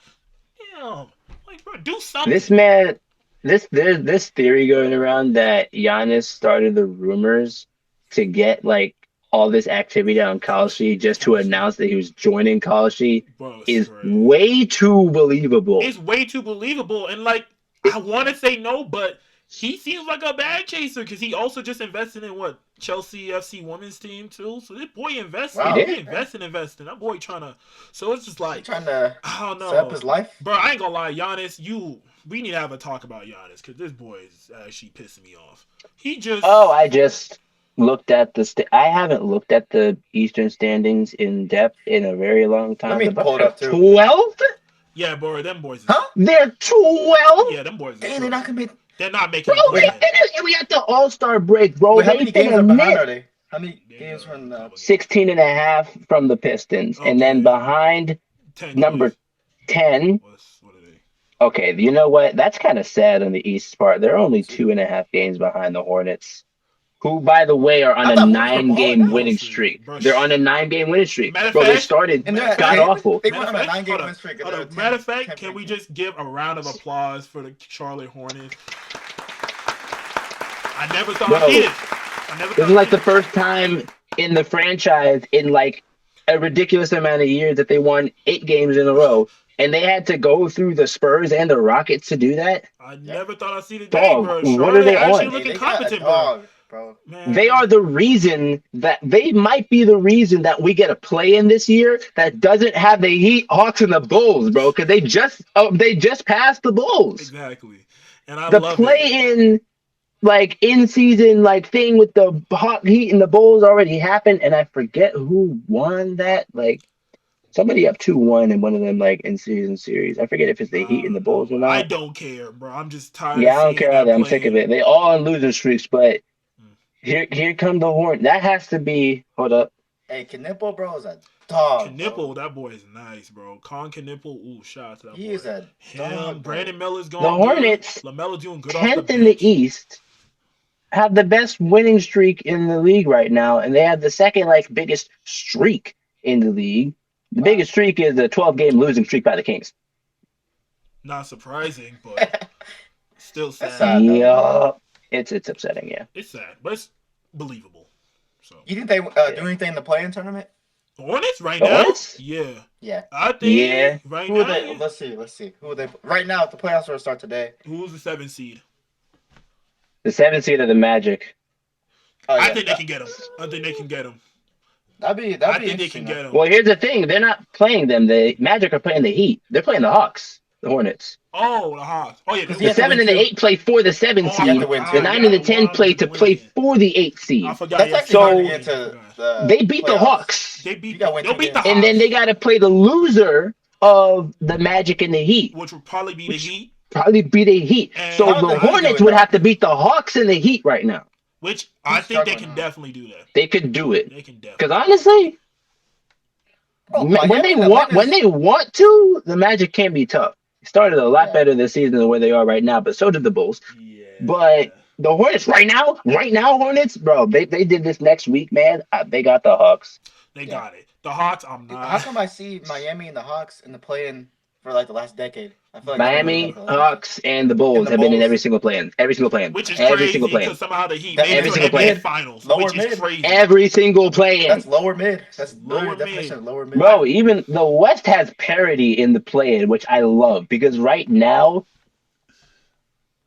Damn. Like, bro, do something. This man, there's this theory going around that Giannis started the rumors to get like all this activity on Kalshi just to announce that he was joining Kalshi is way too believable. It's way too believable, and like I want to say no, but he seems like a bag chaser because he also just invested in what Chelsea FC women's team too. So this boy invested. Wow. He investing. That boy trying to. So it's just like trying to I don't know. set up his life. Bro, I ain't gonna lie, Giannis. We need to have a talk about Giannis because this boy is actually pissing me off. He just. Oh, I just looked at I haven't looked at the Eastern standings in depth in a very long time. Let me pull it up too. 12th? Yeah, bro, them boys. Huh? They're 12th? Yeah, them boys. Dang, they're not gonna be. They're not making. Bro, we got the All-Star break, bro. Wait, how many games are behind are they? How many games from the 16 and a half from the Pistons, and then behind 10 number 10. What are they? Okay, you know what? That's kind of sad on the East part. They're only 2.5 games behind the Hornets, who, by the way, are on a 9-game winning streak. They're on a 9-game winning streak. Bro, they started god awful. They went on a 9-game win streak. Matter of fact, can we just give a round of applause for the Charlotte Hornets? I never thought I'd see it. This is like the first time in the franchise in like a ridiculous amount of years that they won 8 games in a row. And they had to go through the Spurs and the Rockets to do that. I never thought I'd see the day, bro. Dog, what are they actually on? looking competent, bro. Man. They are the reason that they might be the reason that we get a play in this year that doesn't have the Heat, Hawks, and the Bulls, bro. Because they just passed the Bulls. Exactly, and I the love play-in, like in season, like thing with the hot Heat and the Bulls already happened, and I forget who won that. Like somebody up 2-1 in one of them, like in season series. I forget if it's the Heat and the Bulls or not. I don't care, bro. I'm just tired. Yeah, I don't care either. I'm sick of it. They all on losing streaks, but. Here come the horn. That has to be. Hold up. Hey, Knipple, bro, is a dog. Knipple, that boy is nice, bro. Knipple, ooh, shout out to that boy. He is a dog. Brandon Miller's going. The Hornets, LaMelo doing good. 10th in the East, have the best winning streak in the league right now, and they have the second biggest streak in the league. The biggest streak is the 12-game losing streak by the Kings. Not surprising, but still sad. Yeah. It's upsetting, yeah. It's sad, but it's believable. So you think they do anything in the play-in tournament? Hornets right the now? Hornets? Yeah. I think right who now. Are they, let's see. Who are they right now? If the playoffs are to start today. Who's the 7th seed? The 7th seed of the Magic. Oh, yeah. I think they can get them. I think they can get them. I think they can get them. Well, here's the thing: they're not playing them. The Magic are playing the Heat. They're playing the Hawks. The Hornets. Oh, the Hawks. Oh, yeah. The 7 and the 8 play for the 7 seed. The 9 and the 10 play for the 8 seed. I forgot. So they beat the Hawks. They'll beat the Hawks. And then they got to play the loser of the Magic and the Heat. Which would probably be the Heat. And so the Hornets would have to beat the Hawks and the Heat right now. Which I think they can definitely do that. They could do it. They can definitely. Because honestly, when they want to, the Magic can be tough. They started a lot better this season than where they are right now, but so did the Bulls. Yeah. But the Hornets right now, Hornets, bro, they did this next week, man. They got the Hawks. They got it. The Hawks, I'm not. How come I see Miami and the Hawks in the play-in for the last decade? I feel like Miami, Hawks, and the Bulls have been in every single play-in. Which is crazy because somehow the Heat made it to the NBA Finals, which is crazy. Every single play-in. That's lower mid. That's lower definition of lower mid. Bro, even the West has parity in the play-in, which I love because right now,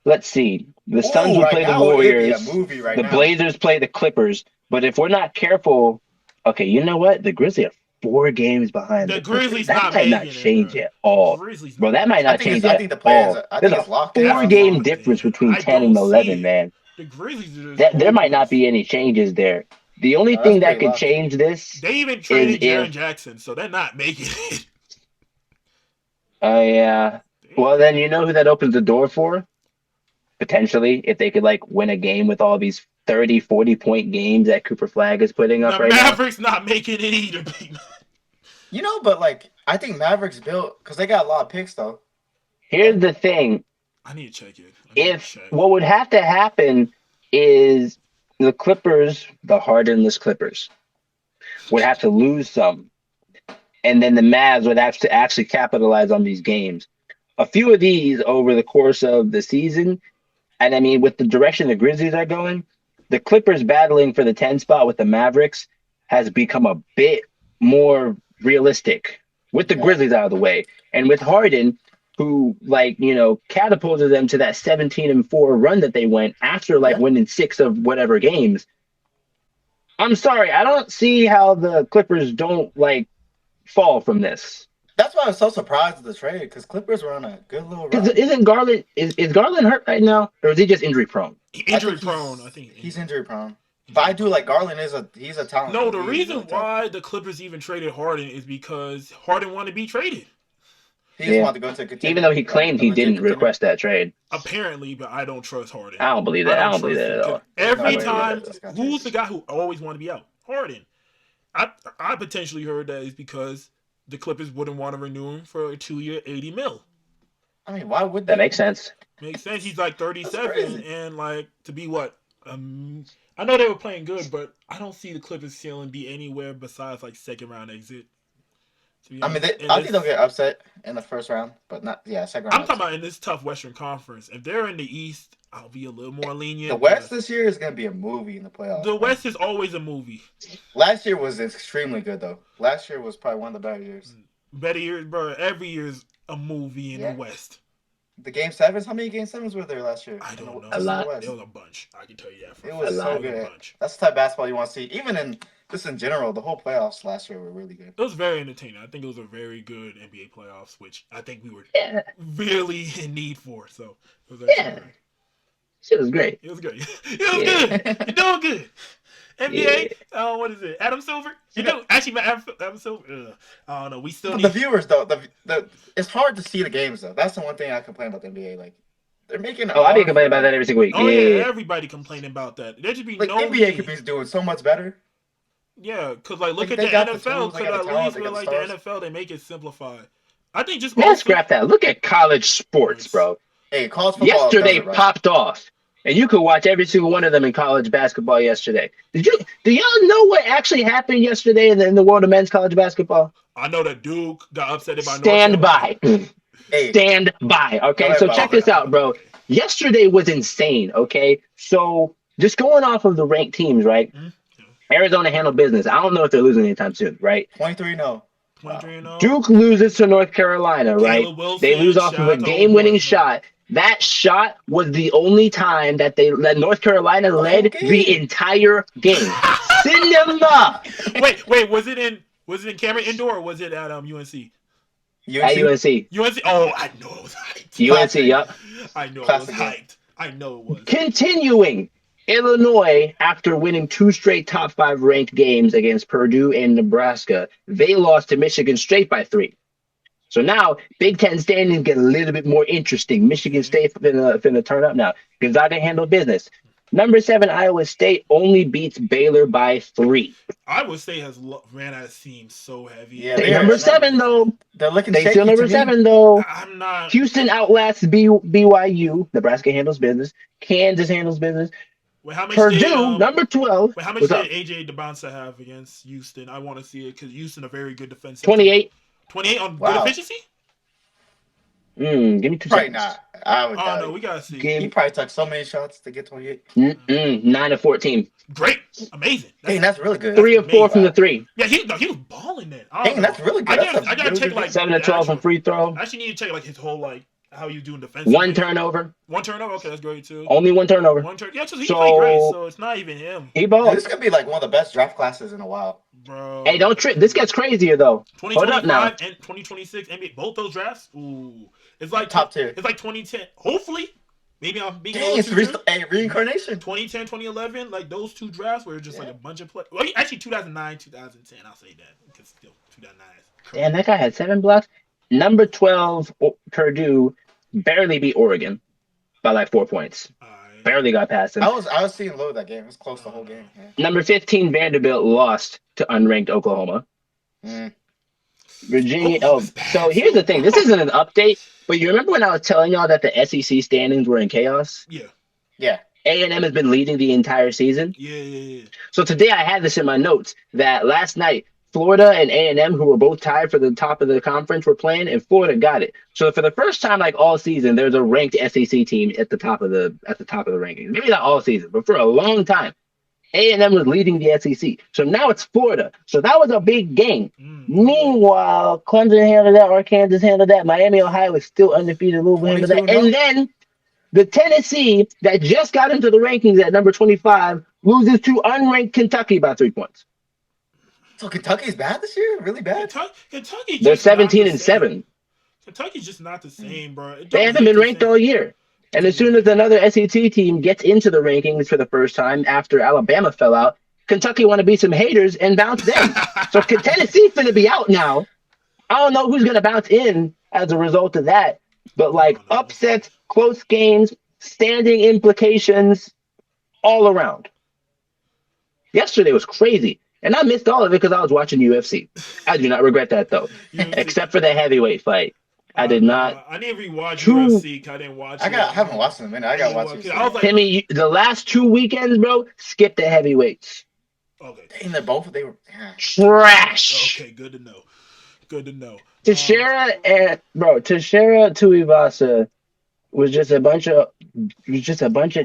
let's see, the Suns will play the Warriors, the Blazers play the Clippers, but if we're not careful, okay, you know what? The Grizzlies are 4 games behind the Grizzlies. That might not change at all. Bro, that might not change at all. There's a 4-game difference between 10 and 11, man. The Grizzlies there might not be any changes there. The only thing that could change this. They even traded Jaren Jackson, so they're not making it. Oh, yeah. Well, then you know who that opens the door for? potentially, if they could like win a game with all these 30, 40 point games that Cooper Flag is putting up The right now. Mavericks not making it either. But like I think Mavericks built because they got a lot of picks though. Here's the thing. I need to check it. If what would have to happen is the Clippers, the hardenless Clippers, would have to lose some, and then the Mavs would have to actually capitalize on these games. A few of these over the course of the season, and I mean, with the direction the Grizzlies are going, the Clippers battling for the 10 spot with the Mavericks has become a bit more realistic with the Grizzlies out of the way. And with Harden, who catapulted them to that 17-4 run that they went after winning 6 of whatever games. I'm sorry, I don't see how the Clippers don't fall from this. That's why I was so surprised at the trade because Clippers were on a good little run. Isn't Garland is Garland hurt right now, or is he just injury prone? Injury prone, I think. He's injury prone. But I do like Garland he's a talent. No, the reason why the Clippers even traded Harden is because Harden wanted to be traded. He just wanted to go to a contender. Even though he claimed he didn't request that trade. Apparently, but I don't trust Harden. I don't believe that. I don't believe that at all. Every time, who's the guy who always wanted to be out? Harden. I potentially heard that is because the Clippers wouldn't want to renew him for a 2-year, $80 million. I mean, why would that make sense? Makes sense. He's like 37, and to be what? I know they were playing good, but I don't see the Clippers ceiling be anywhere besides second round exit. I mean, I think they'll get upset in the first round, but not second round. I'm talking about in this tough Western Conference. If they're in the East, I'll be a little more lenient. The West this year is going to be a movie in the playoffs. The West is always a movie. Last year was extremely good, though. Last year was probably one of the better years. Better years, bro. Every year is a movie in the West. The Game 7s, how many Game 7s were there last year? I don't know. A lot. There was a bunch. I can tell you that. It was so good. That's the type of basketball you want to see. Even in general, the whole playoffs last year were really good. It was very entertaining. I think it was a very good NBA playoffs, which I think we were really in need for. So it was great. It was great. It was great. It was good. You're doing good. NBA, what is it? Adam Silver? Actually, Adam Silver. I don't know. We still need the viewers though. It's hard to see the games though. That's the one thing I complain about the NBA. They're making. I be complaining about that every single week. Oh yeah, everybody complaining about that. There should be no NBA could be doing so much better. Yeah, because look at the NFL. Because at least with the NFL, they make it simplified. I think just scrap that. Look at college sports, bro. Hey, college football. Yesterday popped off. And you could watch every single one of them in college basketball yesterday. Do y'all know what actually happened yesterday in the world of men's college basketball? I know that Duke got upset by Stand by. Stand by. Okay, so check this out, bro. Yesterday was insane, okay? So just going off of the ranked teams, right? Mm-hmm. Arizona handled business. I don't know if they're losing anytime soon, right? 23-0. 23-0. Duke loses to North Carolina, right? They lose off of a game-winning shot. That shot was the only time that North Carolina led the entire game. Cinema. Wait, was it in Cameron Indoor or was it at UNC? At UNC. UNC. Oh, I know it was hyped. UNC, yep. I know it was hyped. I know it was. Continuing, Illinois, after winning 2 straight top 5 ranked games against Purdue and Nebraska, they lost to Michigan State by 3. So now, Big Ten standings get a little bit more interesting. Michigan State finna turn up now. Gonzaga handled business. Number 7, Iowa State only beats Baylor by 3. Iowa State ran out of steam so heavy. Yeah, they're number 7 though. They're looking. They still number 7 though. I'm not. Houston outlasts BYU. Nebraska handles business. Kansas handles business. Wait, how much Purdue, number 12. Wait, how much did AJ DeBonsa have against Houston? I want to see it because Houston a very good defensive. 28. 28 on good efficiency? Give me 2 seconds. Not. I would. Oh no, we gotta see. He probably took so many shots to get 28. 9 of 14. Great, amazing. That's really good. 3 of 4 from the 3. Yeah, he was balling that. That's really good. I gotta check 7 of 12 from free throw. I actually need to check his whole how you doing defensively. 1 turnover. 1 turnover. Okay, that's great too. Only 1 turnover. Yeah, he played great. So it's not even him. He balled. This could be one of the best draft classes in a while. Bro. Hey, don't trip. This gets crazier though. 2025 and 2026 NBA, both those drafts. Ooh, it's top tier. It's 2010. Hopefully, maybe I'm being. It's reincarnation. 2010, 2011, those 2 drafts were just a bunch of players. Well, actually, 2009, 2010. I'll say that because still 2009. Damn, that guy had 7 blocks. Number 12, Purdue barely beat Oregon by like 4 points. Alright. Barely got past him. I was seeing low that game. It was close the whole game. Yeah. Number 15, Vanderbilt lost to unranked Oklahoma. Mm. Virginia. Oklahoma's Oh, bad, so here's the thing. This isn't an update, but you remember when I was telling y'all that the SEC standings were in chaos? Yeah. Yeah. A&M has been leading the entire season. Yeah. So today I had this in my notes that last night Florida and A&M, who were both tied for the top of the conference, were playing, and Florida got it. So for the first time, like all season, there's a ranked SEC team at the top of the rankings. Maybe not all season, but for a long time, A&M was leading the SEC. So now it's Florida. So that was a big game. Meanwhile, Clemson handled that, Arkansas handled that, Miami, Ohio is still undefeated, Louisville handled that, and then the Tennessee that just got into the rankings at number 25 loses to unranked Kentucky by 3 points. So Kentucky's bad this year? Really bad? Kentucky. They're 17-7. Kentucky's just not the same, bro. They haven't been ranked all year. And as soon as another SEC team gets into the rankings for the first time after Alabama fell out, Kentucky want to be some haters and bounce them. So Tennessee finna be out now. I don't know who's gonna bounce in as a result of that, but like upsets, close games, standing implications, all around. Yesterday was crazy. And I missed all of it because I was watching UFC. I do not regret that, though. Except for the heavyweight fight. I did not. I didn't rewatch UFC. I didn't watch it. I haven't watched it in a minute. I got to watch it. I was like, Timmy, the last 2 weekends, bro, skip the heavyweights. Okay. Dang, they were trash. Okay, good to know. Good to know. Teixeira Tuivasa was just a bunch of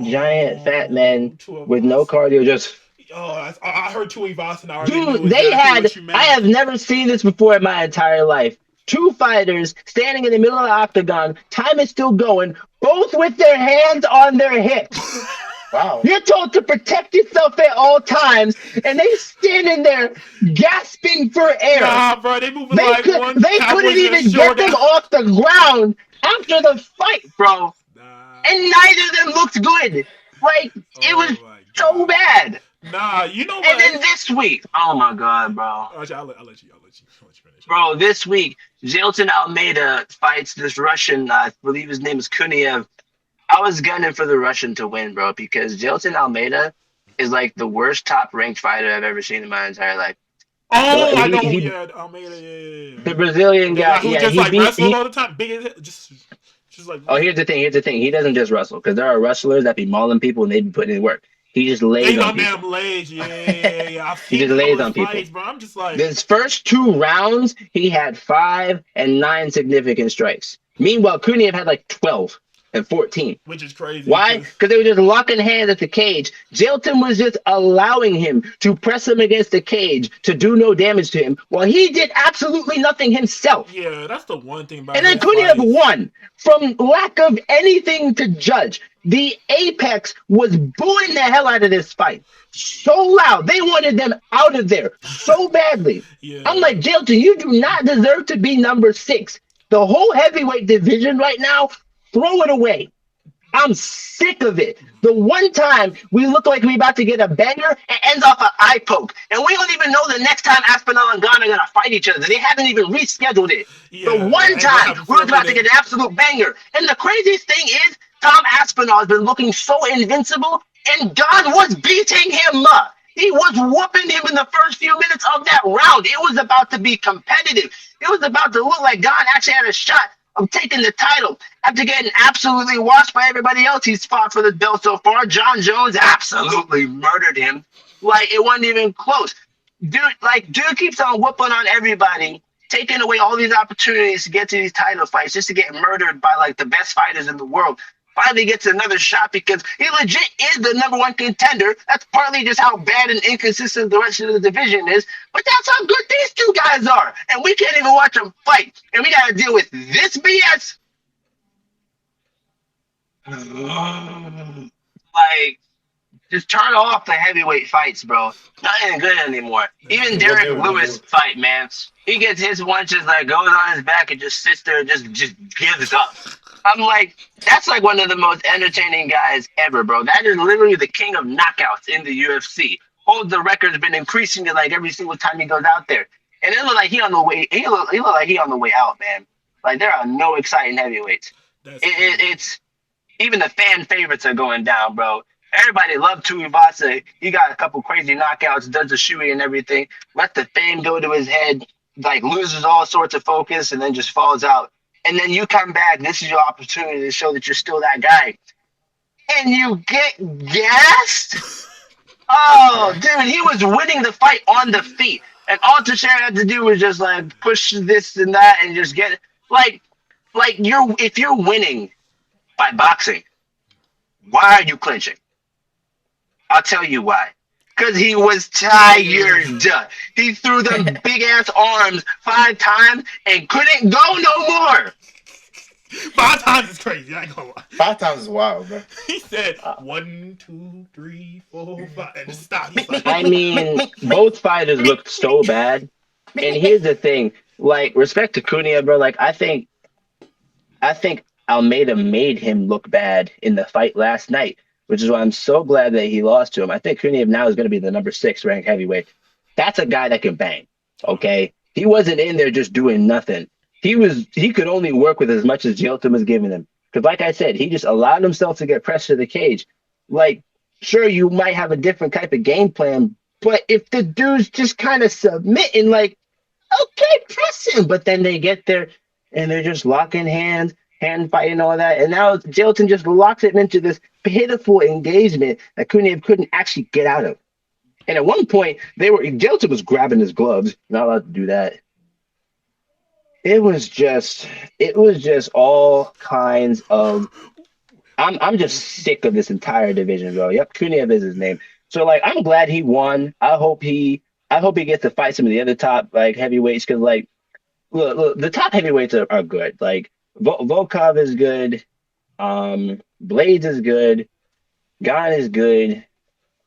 giant fat men with no cardio, just. Oh, I heard Tuivasa and I already Dude, knew exactly what you meant. I have never seen this before in my entire life. 2 fighters standing in the middle of the octagon, time is still going, both with their hands on their hips. Wow. You're told to protect yourself at all times, and they standing there gasping for air. Nah, bro, they moving like one. They couldn't even get them off the ground after the fight, bro. And neither of them looked good. Like, it was so bad. Nah, you know what? And then this week, oh my God, bro. I'll let you finish. Bro, this week, Jailton Almeida fights this Russian, I believe his name is Kuniev. I was gunning for the Russian to win, bro, because Jailton Almeida is like the worst top-ranked fighter I've ever seen in my entire life. Oh, I know. Almeida, yeah. The Brazilian guy, who just like wrestled all the time. Big, just like. Oh, here's the thing. He doesn't just wrestle, because there are wrestlers that be mauling people and they be putting in work. He just lays on people. Damn legs, yeah. He just lays on people. Fights, bro. I'm just like. His first 2 rounds, he had 5 and 9 significant strikes. Meanwhile, Kuniev had like 12 and 14. Which is crazy. Why? Because they were just locking hands at the cage. Jailton was just allowing him to press him against the cage to do no damage to him while he did absolutely nothing himself. Yeah, that's the one thing about it. And then Kuniev won from lack of anything to judge. The Apex was booing the hell out of this fight. So loud. They wanted them out of there so badly. Yeah. I'm like, Jailton, you do not deserve to be number 6. The whole heavyweight division right now, throw it away. I'm sick of it. The one time we look like we about to get a banger, it ends off an eye poke. And we don't even know the next time Aspinall and Ghana are going to fight each other. They haven't even rescheduled it. Yeah, the one time we're about to get an absolute banger. And the craziest thing is, Tom Aspinall has been looking so invincible, and God was beating him up. He was whooping him in the first few minutes of that round. It was about to be competitive. It was about to look like God actually had a shot of taking the title after getting absolutely washed by everybody else he's fought for the belt so far. John Jones absolutely murdered him. Like, it wasn't even close. Dude keeps on whooping on everybody, taking away all these opportunities to get to these title fights just to get murdered by, like, the best fighters in the world. Finally gets another shot because he legit is the number 1 contender. That's partly just how bad and inconsistent the rest of the division is. But that's how good these 2 guys are. And we can't even watch them fight. And we got to deal with this BS. Like, just turn off the heavyweight fights, bro. Nothing good anymore. Even Derek Lewis fight, man. He gets his one, just like goes on his back and just sits there and just gives up. I'm like, that's like one of the most entertaining guys ever, bro. That is literally the king of knockouts in the UFC. Holds the record's been increasing it like every single time he goes out there. And it look like he on the way. He look like he on the way out, man. Like, there are no exciting heavyweights. It's Even the fan favorites are going down, bro. Everybody loved Tuivasa. He got a couple crazy knockouts, does the shooting and everything. Let the fame go to his head, like loses all sorts of focus, and then just falls out. And then you come back. This is your opportunity to show that you're still that guy, and you get gassed. Oh, dude, he was winning the fight on the feet, and all Teixeira had to do was just like push this and that, and just get like you're if you're winning by boxing, why are you clinching? I'll tell you why. Because he was tired. He threw the big ass arms 5 times and couldn't go no more. 5 times is crazy. I ain't gonna lie. 5 times is wild, bro. He said 1, 2, 3, 4, 5, and just stopped. He's like, I mean, both fighters looked so bad. And here's the thing, like, respect to Cunha, bro. Like, I think Almeida made him look bad in the fight last night, which is why I'm so glad that he lost to him. I think Cunha now is going to be the number 6 ranked heavyweight. That's a guy that can bang. Okay, he wasn't in there just doing nothing. He could only work with as much as Jelton was giving him. Because, like I said, he just allowed himself to get pressed to the cage. Like, sure, you might have a different type of game plan, but if the dude's just kind of submitting, like, okay, press him. But then they get there and they're just locking hands, hand fighting, all that. And now Jelton just locks him into this pitiful engagement that Cunha couldn't actually get out of. And at one point, Jelton was grabbing his gloves. Not allowed to do that. It was just all kinds of. I'm just sick of this entire division, bro. Yep, Cunha is his name. So like, I'm glad he won. I hope he gets to fight some of the other top like heavyweights because like, look, the top heavyweights are good. Like Volkov is good, Blades is good, Gon is good.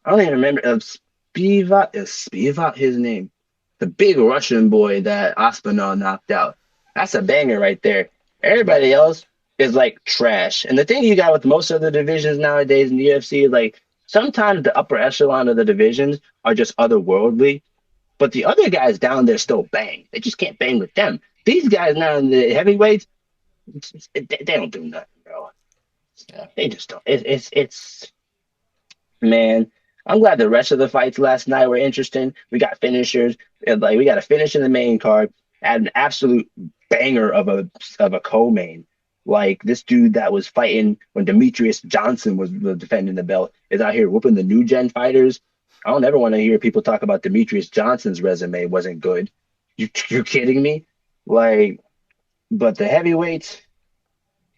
I don't even remember Spivak. Is Spivak his name? The big Russian boy that Aspinall knocked out. That's a banger right there. Everybody else is like trash. And the thing you got with most of the divisions nowadays in the UFC is like sometimes the upper echelon of the divisions are just otherworldly, but the other guys down there still bang. They just can't bang with them. These guys now in the heavyweights, they don't do nothing, bro. Yeah. They just don't. It's man. I'm glad the rest of the fights last night were interesting. We got finishers. Like we got a finish in the main card. Had an absolute banger of a co-main. Like this dude that was fighting when Demetrius Johnson was defending the belt is out here whooping the new gen fighters. I don't ever want to hear people talk about Demetrius Johnson's resume wasn't good. You're kidding me? Like, but the heavyweights,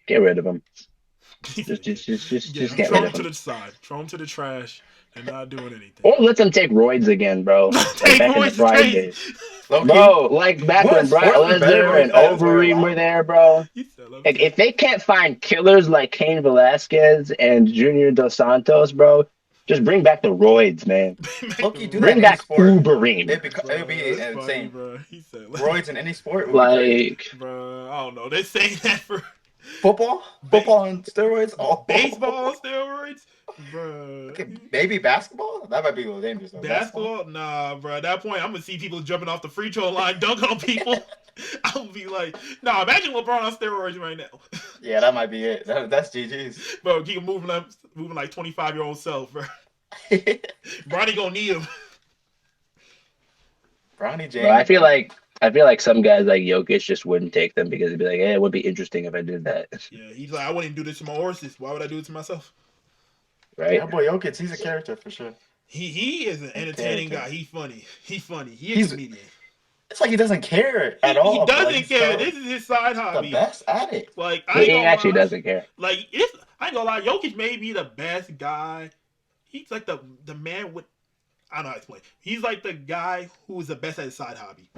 get rid of them. Just get throw rid him of to them. the side. Throw him to the trash and not doing anything. Or let them take roids again, bro. Like back in the Pride days. Low-key. Bro, like back when Brock Lesnar and Overeem were there, bro. Like, if they can't find killers like Cain Velasquez and Junior Dos Santos, bro, just bring back the roids, man. Low-key, do Bring that back in any sport. Ubereem. It'd be insane. Funny, bro. He said, Roids in any sport would be crazy. Like, bro, I don't know. They saying that for Football on steroids. Oh, baseball on steroids, bro. Okay, maybe basketball. That might be a little dangerous. Though. Basketball? Nah, bro. At that point, I'm gonna see people jumping off the free throw line, dunking on people. I'll be like, nah. Imagine LeBron on steroids right now. Yeah, that might be it. That's GG's. Bro, keep moving like 25-year-old self, bro. Bronny gonna need him. Bronny James. bro, I feel like some guys like Jokic just wouldn't take them because they'd be like, hey, it would be interesting if I did that. Yeah, he's like, I wouldn't do this to my horses. Why would I do it to myself? Right? That boy Jokic, he's a character for sure. He is an entertaining guy. He's funny. He's a comedian. It's like he doesn't care at all. He doesn't care. This is his side hobby. The best at it. Like He actually doesn't care. Like I ain't gonna lie, Jokic may be the best guy. He's like the man with I don't know how to explain. He's like the guy who is the best at his side hobby.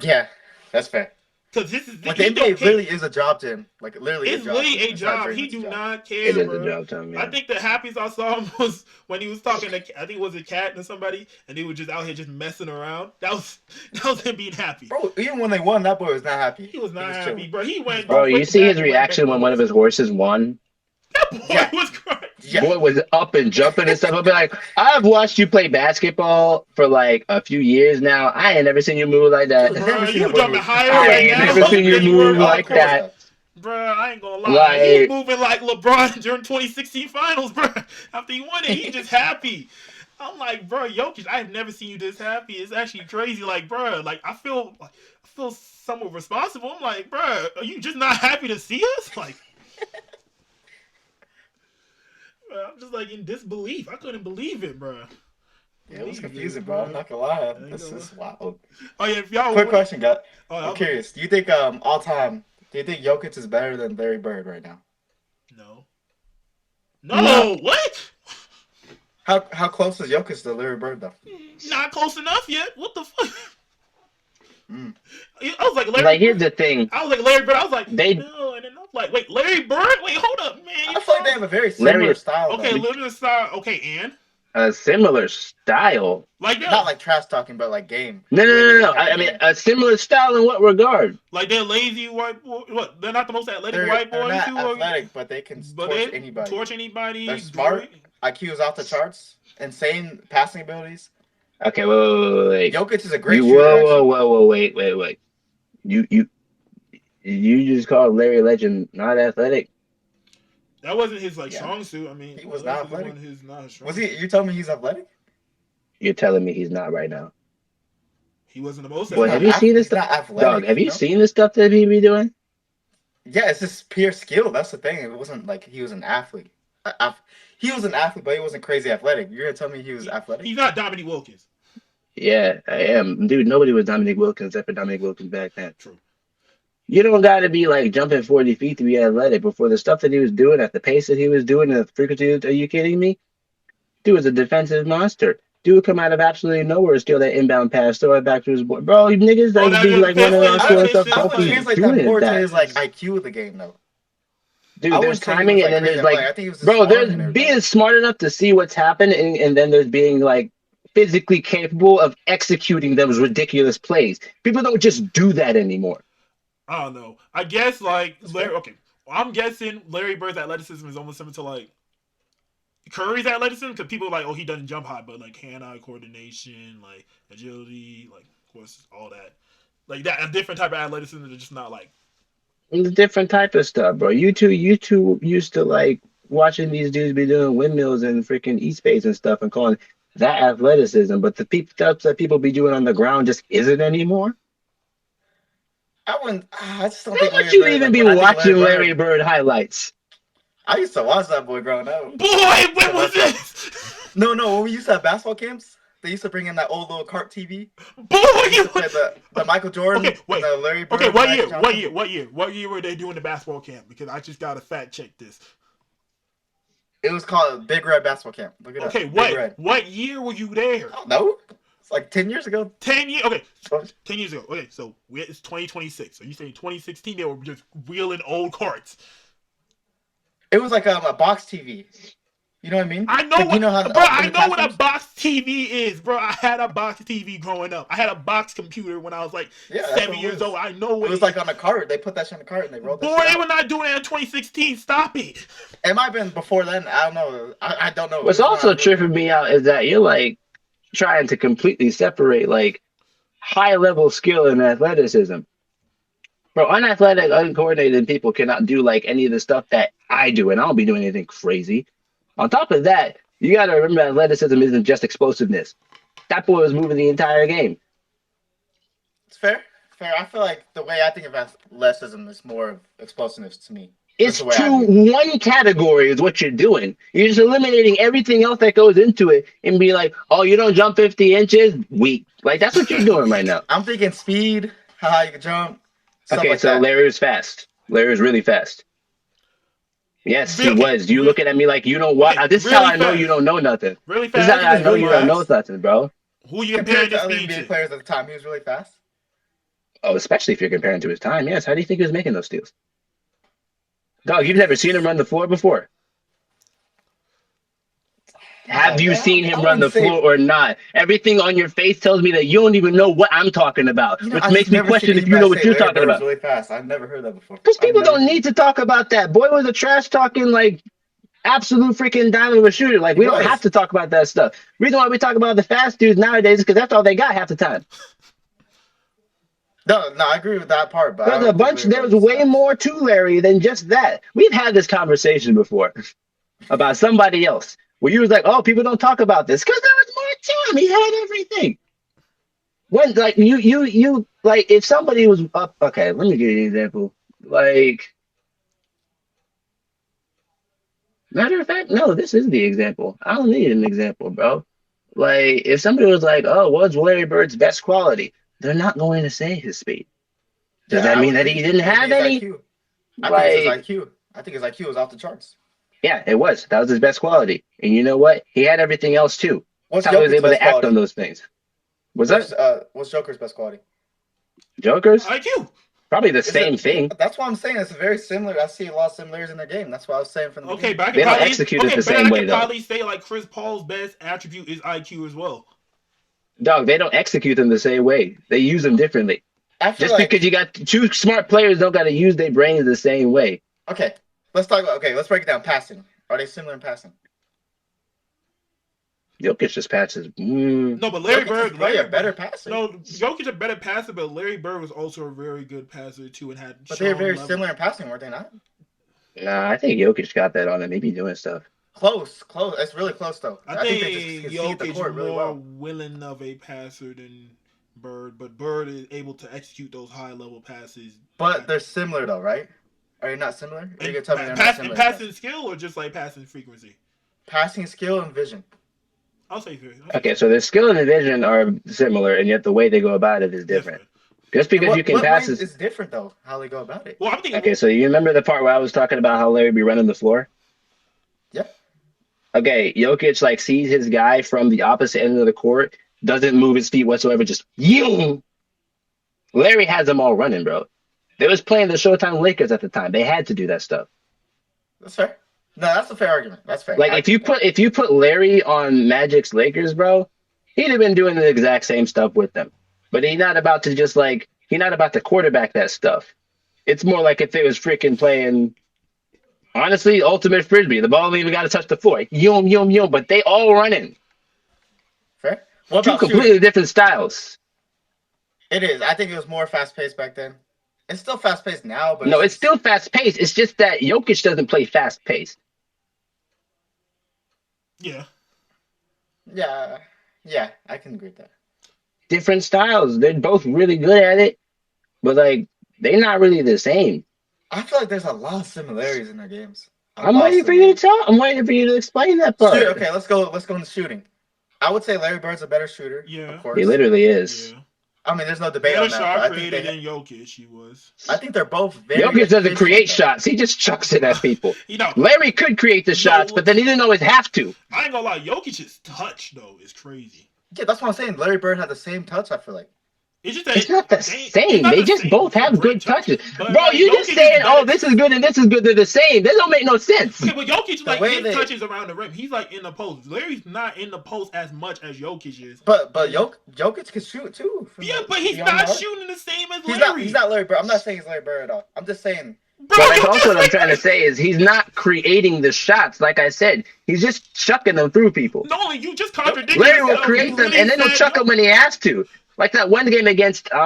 Yeah, that's fair. Because this is Like the NBA really is a job to him. Like literally, it's really a job. He do not care. It is bro. a job to him. Yeah. I think the happiest I saw him was when he was talking to I think it was a cat and somebody, and he was just out here just messing around. That was him being happy. Bro, even when they won, that boy was not happy. He was not happy, bro. He went. Bro, you see his reaction when one of his horses won? That boy was crying. Yeah. Boy was up and jumping and stuff. I'll be like, I've watched you play basketball for like a few years now. I ain't never seen you move like that. Bro, you jumping higher I right ain't now. never seen you move like that. Bruh, I ain't gonna lie. He Like, moving like LeBron during 2016 finals, bruh. After he won it, he just happy. I'm like, bruh, Jokic, I have never seen you this happy. It's actually crazy. Like, bruh, like I feel somewhat responsible. I'm like, bruh, are you just not happy to see us? Like, bruh, I'm just like in disbelief. I couldn't believe it, bruh. Yeah, it was Believe confusing, it, bro. I'm bruh. not gonna lie. I ain't This gonna lie. is wild. Oh yeah, if y'all Quick want, question, guys. oh, I'm curious. Do you think all time? Do you think Jokic is better than Larry Bird right now? no, no. no, what? How close is Jokic to Larry Bird though? Not close enough yet. What the fuck? Mm. I was like Larry Like, here's Bird. the thing. I was like Larry Bird. I was like They no, and then I was like, wait, Larry Bird. Wait, hold up, man. I You feel like they talking? have a very similar Larry style Okay, though. living the style. Okay, and a similar style. like that, Not like trash talking, but like game. No, The no, way no, they no, no. impact the I mean, game. a similar style in what regard? like they're lazy white boy. What? They're not the most athletic white They're boys not who are, athletic, but they can but torch they anybody. torch anybody. They're smart. IQ is off the charts. Insane passing abilities. Okay, wait. Jokic is a great You shooter, actually. whoa, wait. You just called Larry Legend not athletic? That wasn't his like Yeah, strong suit. I mean, he was not athleticism athletic. wasn't his not his Was strong he? suit. You telling me he's athletic? You're telling me he's not right now. He wasn't the most He's Boy, not. have athletic. you seen this He's stuff? not Dog, athletic. have you No. seen the stuff that he be doing? Yeah, it's just pure skill. That's the thing. It wasn't like he was an athlete. He was an athlete, but he wasn't crazy athletic. You're gonna tell me he was athletic? He's not Dominique Wilkins. Yeah, I am. Dude, nobody was Dominic Wilkins except for Dominic Wilkins back then. True. You don't got to be like jumping 40 feet to be athletic. Before the stuff that he was doing at the pace that he was doing and the frequency, are you kidding me? Dude was a defensive monster. Dude would come out of absolutely nowhere, steal that inbound pass, throw it back to his boy. Bro, niggas Oh, like now be you're the like running around Pistons. The I stealing would, stuff. Pistons I Don't would be players. translate that doing more to that. his like IQ of the game, though. I Dude, there's wouldn't say he was timing and like then crazy there's like, athletic. I think he was just bro, smart there's and everything. being smart enough to see what's happened and then there's being like physically capable of executing those ridiculous plays. People don't just do that anymore. I don't know. I guess like That's Larry. fair. Okay, I'm guessing Larry Bird's athleticism is almost similar to like Curry's athleticism because people are like, oh, he doesn't jump high, but like hand-eye coordination, like agility, like of course all that, like that a different type of athleticism that's just not like. It's a different type of stuff, bro. You two used to like watching these dudes be doing windmills and freaking e-space and stuff and calling that athleticism, but the stuff that people be doing on the ground just isn't anymore. I wouldn't. I just don't How think much Larry you Bird. even Like be when I think watching Larry Larry Bird, Bird highlights? I used to watch that boy growing up. Boy, when was Cause this? no. When we used to have basketball camps, they used to bring in that old little cart TV. Boy, They used you. to play the Michael Jordan Okay, wait. and the Larry Bird. Okay, what Magic year? Johnson. What year were they doing the basketball camp? Because I just gotta fact check this. It was called Big Red Basketball Camp. Look it Okay, up. Big Red. what year were you there? I don't know. It's like 10 years ago. 10 years. Okay, So 10 years ago. Okay, so it's 2026. So you saying 2016 they were just wheeling old carts? it was like a box TV. You know what I mean? I know Like, what, you know how bro. in I the know what a classrooms? box TV is, bro. I had a box TV growing up. I had a box computer when I was like Yeah, that's 7 what it years was. old. I know what It was like on a cart. They put that shit on the cart and they rolled that Boy, shit they out. were not doing that in 2016. Stop it. It might have been before then. I don't know. I don't know. What's It was also not really- tripping me out is that you're like trying to completely separate like high level skill and athleticism. Bro, unathletic, uncoordinated people cannot do like any of the stuff that I do, and I don't be doing anything crazy. On top of that, you got to remember athleticism isn't just explosiveness. That boy was moving the entire game. It's fair. Fair. I feel like the way I think of athleticism is more of explosiveness to me. It's That's the way I to one category is what you're doing. You're just eliminating everything else that goes into it and be like, oh, you don't jump 50 inches? Weak. Like, that's what you're doing right now. I'm thinking speed, how high you can jump, stuff Okay, like so that. Larry was fast. Larry was really fast. Yes, he Okay, was. You looking at me like you don't what? okay, This is really how I know fast. you don't know nothing. Really This is fast. how I was know really you don't know fast. nothing, bro. Who you Compared comparing to this other speed NBA to? players at the time, he was really fast. Oh, especially if you're comparing to his time. Yes. How do you think he was making those steals? Dog, you've never seen him run the floor before. Have you seen him I run the wouldn't say- floor or not? Everything on your face tells me that you don't even know what I'm talking about, You know, which I makes just me never question seen if you know anybody what say you're Larry talking Bird was about. really fast. I've never heard that before. Because I've people never don't heard need to talk about that. Boy was a trash talking, like, absolute freaking diamond of a shooter. Like, He we don't was. have to talk about that stuff. Reason why we talk about the fast dudes nowadays is because that's all they got half the time. No, I agree with that part, but I There's a don't think bunch. Larry There Bird was way sucks. more to Larry than just that. We've had this conversation before about somebody else where you was like, "Oh, people don't talk about this because there was more to him. He had everything." When like you like if somebody was up. Okay, let me give you an example. Like matter of fact, no, this is the example. I don't need an example, bro. Like if somebody was like, "Oh, what's Larry Bird's best quality?" They're not going to say his speed. Does Yeah, that I mean would that agree. he didn't It'd have be his any? IQ. I think it's his Like, IQ. I think his IQ was off the charts. yeah, it was. That was his best quality. And you know what? He had everything else too. That's What's how he was Jokic's able best to act on quality? those things. Was that What's Joker's best quality? Jokers? IQ. Probably the Is it? same thing. That's why I'm saying it's very similar. I see a lot of similarities in their game. That's what I was saying from the Okay, beginning. but I could They don't probably execute it the but same I way could though. probably say like Chris Paul's best attribute is IQ as well. Dog, they don't execute them the same way. They use them differently. I feel Just because like you got two smart players don't got to use their brains the same way. okay. Let's talk about let's break it down. Passing. Are they similar in passing? Jokic just passes. No, but Jokic is probably a better passer. No, Jokic a better passer, but Larry Bird was also a very good passer too, and had But they're very level. similar in passing, weren't they not? Nah, I think Jokic got that on him. Maybe doing stuff. Close. It's really close though. I think they think just can see the Jokic court really more well. willing of a passer than Bird, but Bird is able to execute those high level passes. But they're similar though, right? Are you not similar? Are you gonna tell me they're not similar? Passing skill or just like passing frequency? Passing skill and vision. I'll say three. Okay, so their skill and the vision are similar, and yet the way they go about it is different. Just because you can pass is it's different though, how they go about it. Well, I'm thinking. Okay, so you remember the part where I was talking about how Larry be running the floor? Yeah. Okay, Jokic like sees his guy from the opposite end of the court, doesn't move his feet whatsoever, just you. Larry has them all running, bro. They was playing the Showtime Lakers at the time. They had to do that stuff. That's fair. No, that's a fair argument. That's fair. Like if you put Larry on Magic's Lakers, bro, he'd have been doing the exact same stuff with them. But he's not about to just like he's not about to quarterback that stuff. It's more like if it was freaking playing honestly, ultimate frisbee. The ball ain't even got to touch the floor. Yum yum yum, but they all running. Fair. What Two about completely shooting? different styles. It is. I think it was more fast paced back then. It's still fast paced now, but No, it's still fast paced. It's just that Jokic doesn't play fast paced. Yeah. Yeah, I can agree with that. Different styles. They're both really good at it, but like they're not really the same. I feel like there's a lot of similarities in their games. I'm waiting for you to tell. I'm waiting for you to explain that part. Shoot, okay, let's go into shooting. I would say Larry Bird's a better shooter. Yeah. Of course. He literally is. Yeah. I mean, there's no debate Better on that. shot But I think created than Jokic. He was. I think they're both very. Jokic doesn't efficient. create shots. He just chucks it at people. You know, Larry could create the shots, but then he didn't always have to. I ain't gonna lie. Jokic's touch though is crazy. Yeah, that's what I'm saying. Larry Bird had the same touch. I feel like. It's just It's not the same. not They the just same. both They're have great good touches. But, Bro, like, you Jokic just is saying, better. oh, this is good and this is good. They're the same. That don't make no sense. Okay, but Jokic, like, way his they- touches around the rim. He's like in the post. Larry's not in the post as much as Jokic is. But Jokic can shoot too. Yeah, but he's beyond not the arc. shooting the same as He's Larry. not Larry Bird. I'm not saying he's Larry Bird at all. I'm just saying. Bro, But that's you also just what I'm like- trying to say is he's not creating the shots. Like I said, he's just chucking them through people. No, you just contradicted Larry will yourself. create You them, and then he'll said chuck them when he has to. Like that one game against the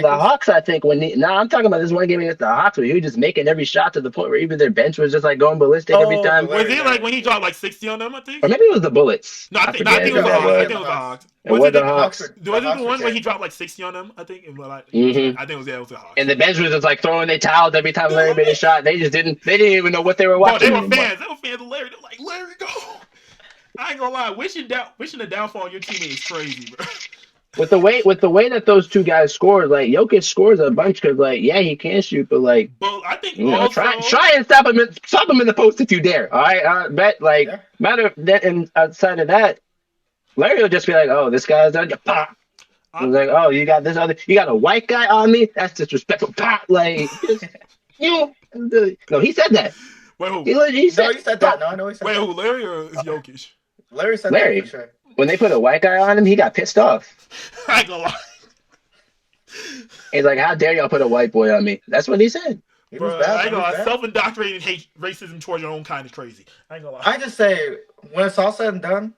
Hawks, I think. I'm talking about this one game against the Hawks where he was just making every shot to the point where even their bench was just like going ballistic every time. Was it like when he dropped like 60 on them, I think? Or maybe it was the Bullets. No, I think forget it was the who Hawks. that I was. think it was the Hawks. It was the Hawks. Was it the one where he dropped like 60 on them? I think. Mhm. I think it was the Hawks. And the bench was just like throwing their towels every time Larry made a shot. They didn't even know what they were watching. Bro, they were anymore. fans. They were fans of Larry. They're like, Larry, go. I ain't gonna lie. Wishing the downfall on your teammate is crazy, bro. With the way that those two guys scored, like Jokic scores a bunch because like he can shoot, but like I think try and stop him in the post if you dare. All right, bet like matter of that, and outside of that, Larry will just be like, oh, this guy's done. Pop. I was like, oh, you got a white guy on me. That's disrespectful. Pop, like no, he said that. Wait, who? He said that. No, I know he said that. Wait, who? Larry or Jokic? Larry said Larry. that for sure. When they put a white guy on him, he got pissed off. I ain't gonna lie. He's like, how dare y'all put a white boy on me? That's what he said. He Bro, was bad. I ain't He gonna was lie. bad. Self-indoctrinated hate racism towards your own kind is crazy. I ain't gonna lie. I just say when it's all said and done,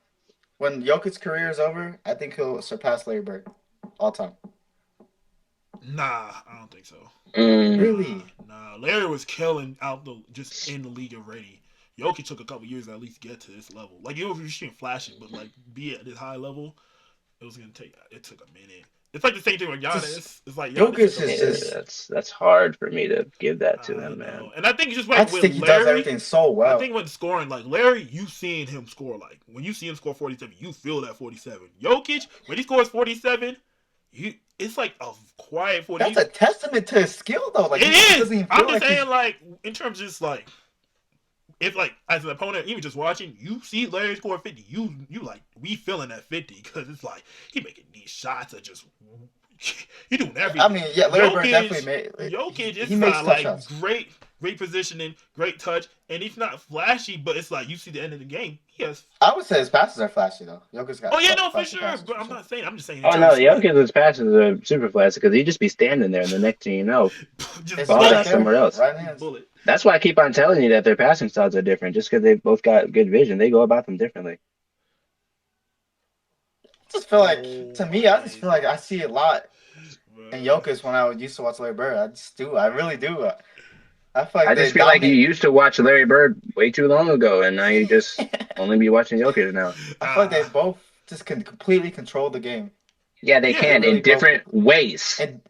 when Jokic's career is over, I think he'll surpass Larry Bird all time. Nah, I don't think so. Mm. Really? Nah. Larry was killing out the just in the league already. Jokic took a couple years to at least get to this level. Like you was shooting flashy, but like be at this high level, it was gonna take. It took a minute. It's like the same thing with Just Giannis. It's like Giannis took Jokic a is Yeah, minute. just. that's hard for me to give that to I him, man. know, and I think just I like just with think he does Larry, everything so I well. think when scoring, like Larry, you seeing him score like when you see him score 47, you feel that 47. Jokic, when he scores 47, you it's like a quiet 40. That's a testament to his skill, though. Like he It is. doesn't even I'm feel just like he's. saying, like in terms of just like if like as an opponent, even just watching, you see Larry score 50, you like we feeling that 50 because it's like he making these shots are just he doing I everything. mean, yeah, Larry Bird definitely Jokic, made. Jokic, He it's makes tough like shots. great positioning, great touch, and he's not flashy, but it's like you see the end of the game. He has. I would say his passes are flashy though. Jokic Oh got yeah, no, for flashy sure. passes But for I'm sure. not saying. I'm just saying in Oh no, terms of like Jokic's passes are super fast because he just be standing there, and the next thing you know, just It's ball's right out bullet, there, somewhere else. right hands. bullet. That's why I keep on telling you that their passing styles are different, just because they both got good vision. They go about them differently. I just feel like, Oh to me, my I just days, feel like I see a lot in bro. Jokic when I used to watch Larry Bird. I just do. I really do. I feel like I they just feel like you dominate. used to watch Larry Bird way too long ago, and now you just only be watching Jokic now. I feel like they Ah, both just can completely control the game. Yeah, they yeah. They can really in both different ways. in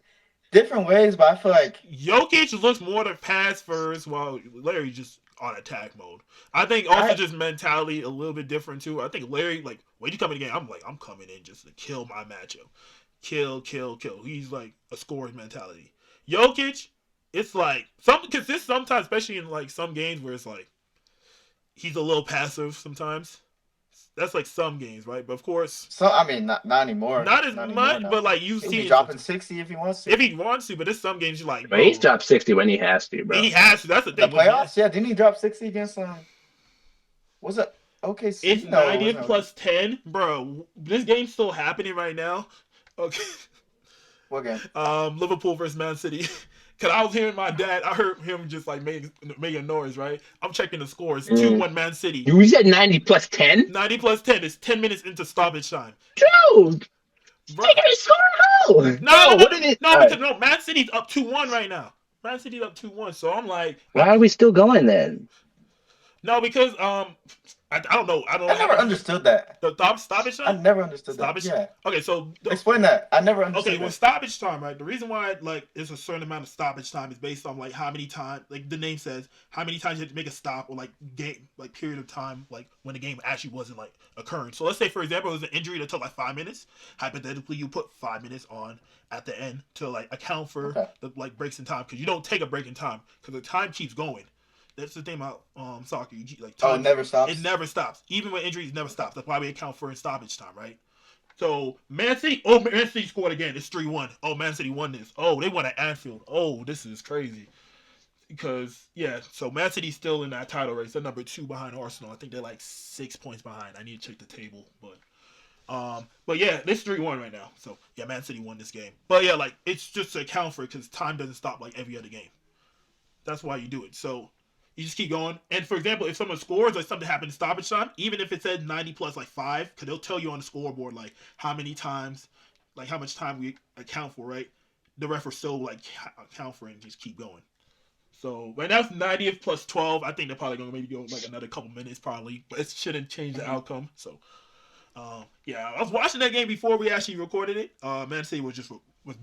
different ways, but I feel like Jokic looks more to pass first, while Larry just on attack mode. I think also I just mentality a little bit different too. I think Larry, like when you come in the game, I'm coming in just to kill my matchup, kill. He's like a scoring mentality. Jokic, it's like some because this sometimes, especially in like some games where it's like he's a little passive sometimes. That's like some games, right? But of course, so I mean not anymore. not as Not anymore much. now. But like you He'll see be it dropping sometimes 60 if he wants to. if he wants to. But there's some games you're like, But he's bro, dropped 60 when he has to, bro. he has to. That's the The thing with man. playoffs, yeah, didn't he drop 60 against was it It's OKC? No, it 90 wasn't OKC. plus 10, bro. This game's still happening right now. Okay. What game? Liverpool versus Man City. Cause I was hearing my dad. I heard him just like making noise. Right. I'm checking the scores. Two Mm. one Man City. You said 90 plus 10? 90 plus 10 is 10 minutes into stoppage time, Dude, bro. take it score goal. No, Bro, what did it? no, because no. Man City's up 2-1 right now. Man City's up 2-1. So I'm like, Why are we still going then? no, because I don't know. I don't I know never how understood that. the stoppage I time. never understood that. Stoppage. Yeah. Okay, so Explain that. I never understood okay, well, that. stoppage time, right? The reason why like it's a certain amount of stoppage time is based on like how many times, like the name says, how many times you have to make a stop or like game, like period of time, like when the game actually wasn't like occurring. So let's say, for example, it was an injury that took like 5 minutes. Hypothetically, you put 5 minutes on at the end to like account for Okay. the like breaks in time because you don't take a break in time because the time keeps going. That's the thing about soccer. Like Oh, it time, never stops. it never stops. Even when injuries never stops. That's why we account for in stoppage time, right? So Man City, oh Man City scored again. It's 3-1. Oh Man City won this. Oh they won at Anfield. Oh this is crazy. Because yeah, so Man City's still in that title race. They're number 2 behind Arsenal. I think they're like 6 points behind. I need to check the table, but yeah, this 3-1 right now. So yeah, Man City won this game. But yeah, like it's just to account for it because time doesn't stop like every other game. That's why you do it. So you just keep going. And for example, if someone scores or something happens in stoppage time, even if it says 90 plus like 5, because they'll tell you on the scoreboard like how many times, like how much time we account for, right? The ref will still like account for it and just keep going. So right now it's 90th plus 12. I think they're probably gonna maybe go like another couple minutes probably, but it shouldn't change the outcome. So yeah, I was watching that game before we actually recorded it. Man City was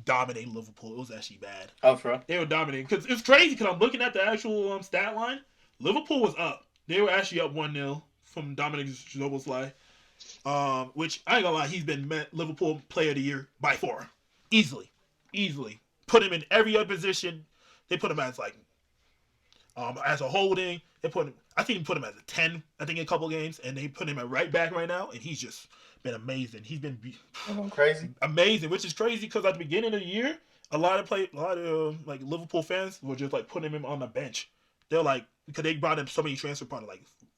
dominating Liverpool. It was actually bad. Oh, for real? They were dominating because it's crazy. Because I'm looking at the actual stat line. Liverpool was up. They were actually up 1-0 from Dominic Szoboszlai. Which I ain't gonna lie, he's been Liverpool Player of the Year by far, easily. Put him in every other position. They put him as like as a holding. They put him. I think they put him as a 10. I think in a couple games, and they put him at right back right now, and he's just been amazing. He's been I'm going crazy. amazing, which is crazy because at the beginning of the year, a lot of like Liverpool fans were just like putting him on the bench. They're like because they brought in so many transfer partners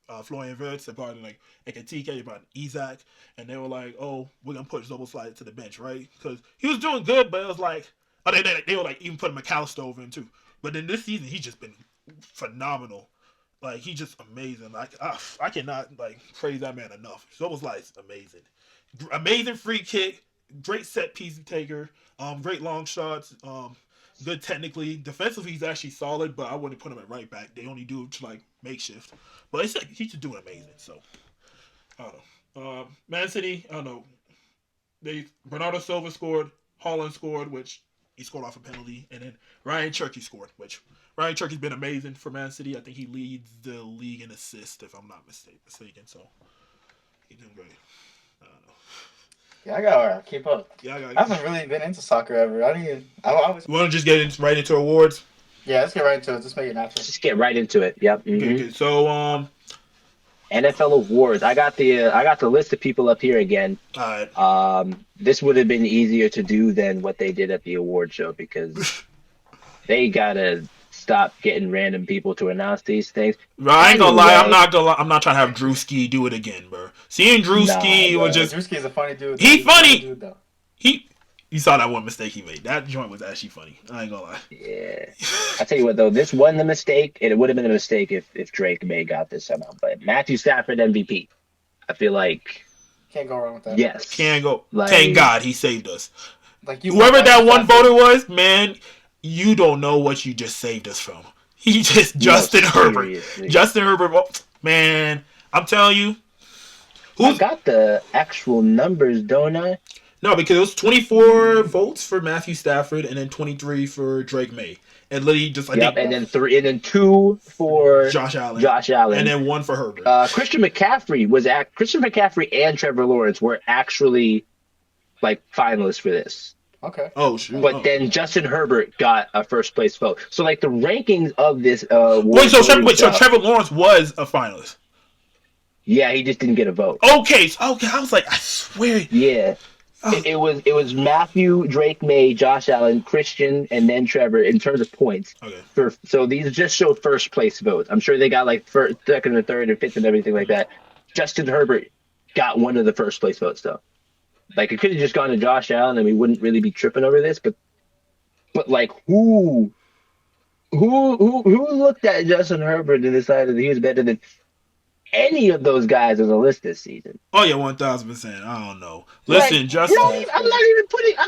like Florian Wirtz, they brought in like Ekatike, they brought in Isak, and they were like, oh, we're gonna put Zoboslai to the bench, right? Because he was doing good, but it was like, oh, they were like even putting McAllister over him too. But then this season, he's just been phenomenal. Like he's just amazing. Like I cannot like praise that man enough. Zoboslai is amazing. Amazing free kick, great set piece taker, great long shots, good technically. Defensively, he's actually solid, but I wouldn't put him at right back. They only do it to like makeshift, but it's like he's just doing amazing. So I don't know. Man City, I don't know. Bernardo Silva scored, Holland scored, which he scored off a penalty, and then Ryan Cherky scored, which Ryan Cherky's been amazing for Man City. I think he leads the league in assists, if I'm not mistaken. So he's doing great. I don't know. Yeah, I gotta keep up. Yeah, I haven't really been into soccer ever. I was. You want to just get right into awards? Yeah, let's get right into it. Just make it natural. Just get right into it. Yep. Okay. So NFL awards. I got the list of people up here again. all right. This would have been easier to do than what they did at the award show because they gotta stop getting random people to announce these things. Bro, I ain't gonna lie. I'm not gonna lie. I'm not trying to have Drewski do it again, bro. Seeing Drewski was just. Drewski is a funny dude. He funny. Dude, though. You saw that one mistake he made. That joint was actually funny. I ain't gonna lie. Yeah. I tell you what though, this wasn't a mistake, and it would have been a mistake if Drake May got this somehow. But Matthew Stafford MVP. I feel like Can't go wrong with that. yes. Can't go. Like, Thank God he saved us. Like you Whoever that one voter was, man, you don't know what you just saved us from. He just Justin Herbert. Seriously. Justin Herbert, oh, man, I'm telling you. I got the actual numbers, don't I? No, because it was 24 votes for Matthew Stafford and then 23 for Drake May. And literally just I think And then 3 and then 2 for Josh Allen. And then 1 for Herbert. Christian McCaffrey and Trevor Lawrence were actually like finalists for this. Okay. Oh shoot. But then Justin Herbert got a first place vote. So like the rankings of this so Trevor Lawrence was a finalist. Yeah, he just didn't get a vote. Okay, I was like, I swear. Yeah. It was Matthew, Drake May, Josh Allen, Christian, and then Trevor in terms of points. Okay. So these just show first place votes. I'm sure they got like first, second, or third, or fifth, and everything like that. Justin Herbert got one of the first place votes though. Like it could have just gone to Josh Allen, and we wouldn't really be tripping over this. But like who looked at Justin Herbert and decided that he was better than any of those guys on the list this season? Oh yeah, 1,000%. I don't know. Listen, like, Justin. I'm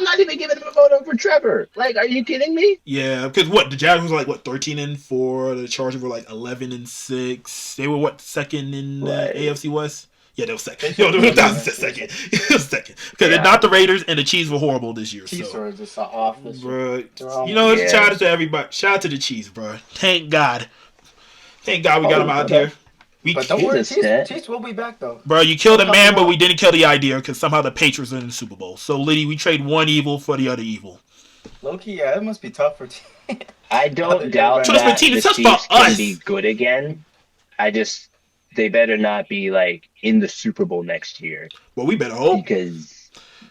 not even giving him a vote over Trevor. Like, are you kidding me? Yeah, because the Jaguars were like 13-4. The Chargers were like 11-6. They were second in the AFC West. Yeah, they were second. Yo, they were second. It was second because not the Raiders and the Chiefs were horrible this year. Chiefs were just off this bro. Shout out to everybody. Shout out to the Chiefs, bro. Thank God we got them out here. But don't worry, Chiefs will be back though. Bro, you killed a man, but we didn't kill the idea because somehow the Patriots are in the Super Bowl. So, Liddy, we trade one evil for the other evil. Low-key, yeah, it must be tough for I don't doubt that the Chiefs can be good again. They better not be like in the Super Bowl next year. Well, we better hope. Because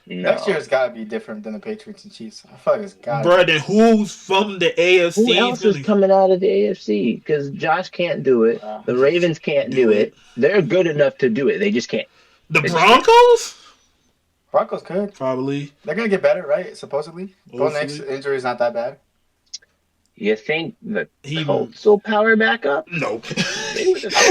next year's got to be different than the Patriots and Chiefs. I feel like it's got to. Bro, then who's from the AFC? Who else is coming out of the AFC? Because Josh can't do it. The Ravens can't do it. They're good enough to do it. They just can't. The Broncos? Broncos could. Probably. They're going to get better, right? Supposedly. Bo Nix's injury is not that bad. You think the Colts will power back up? No.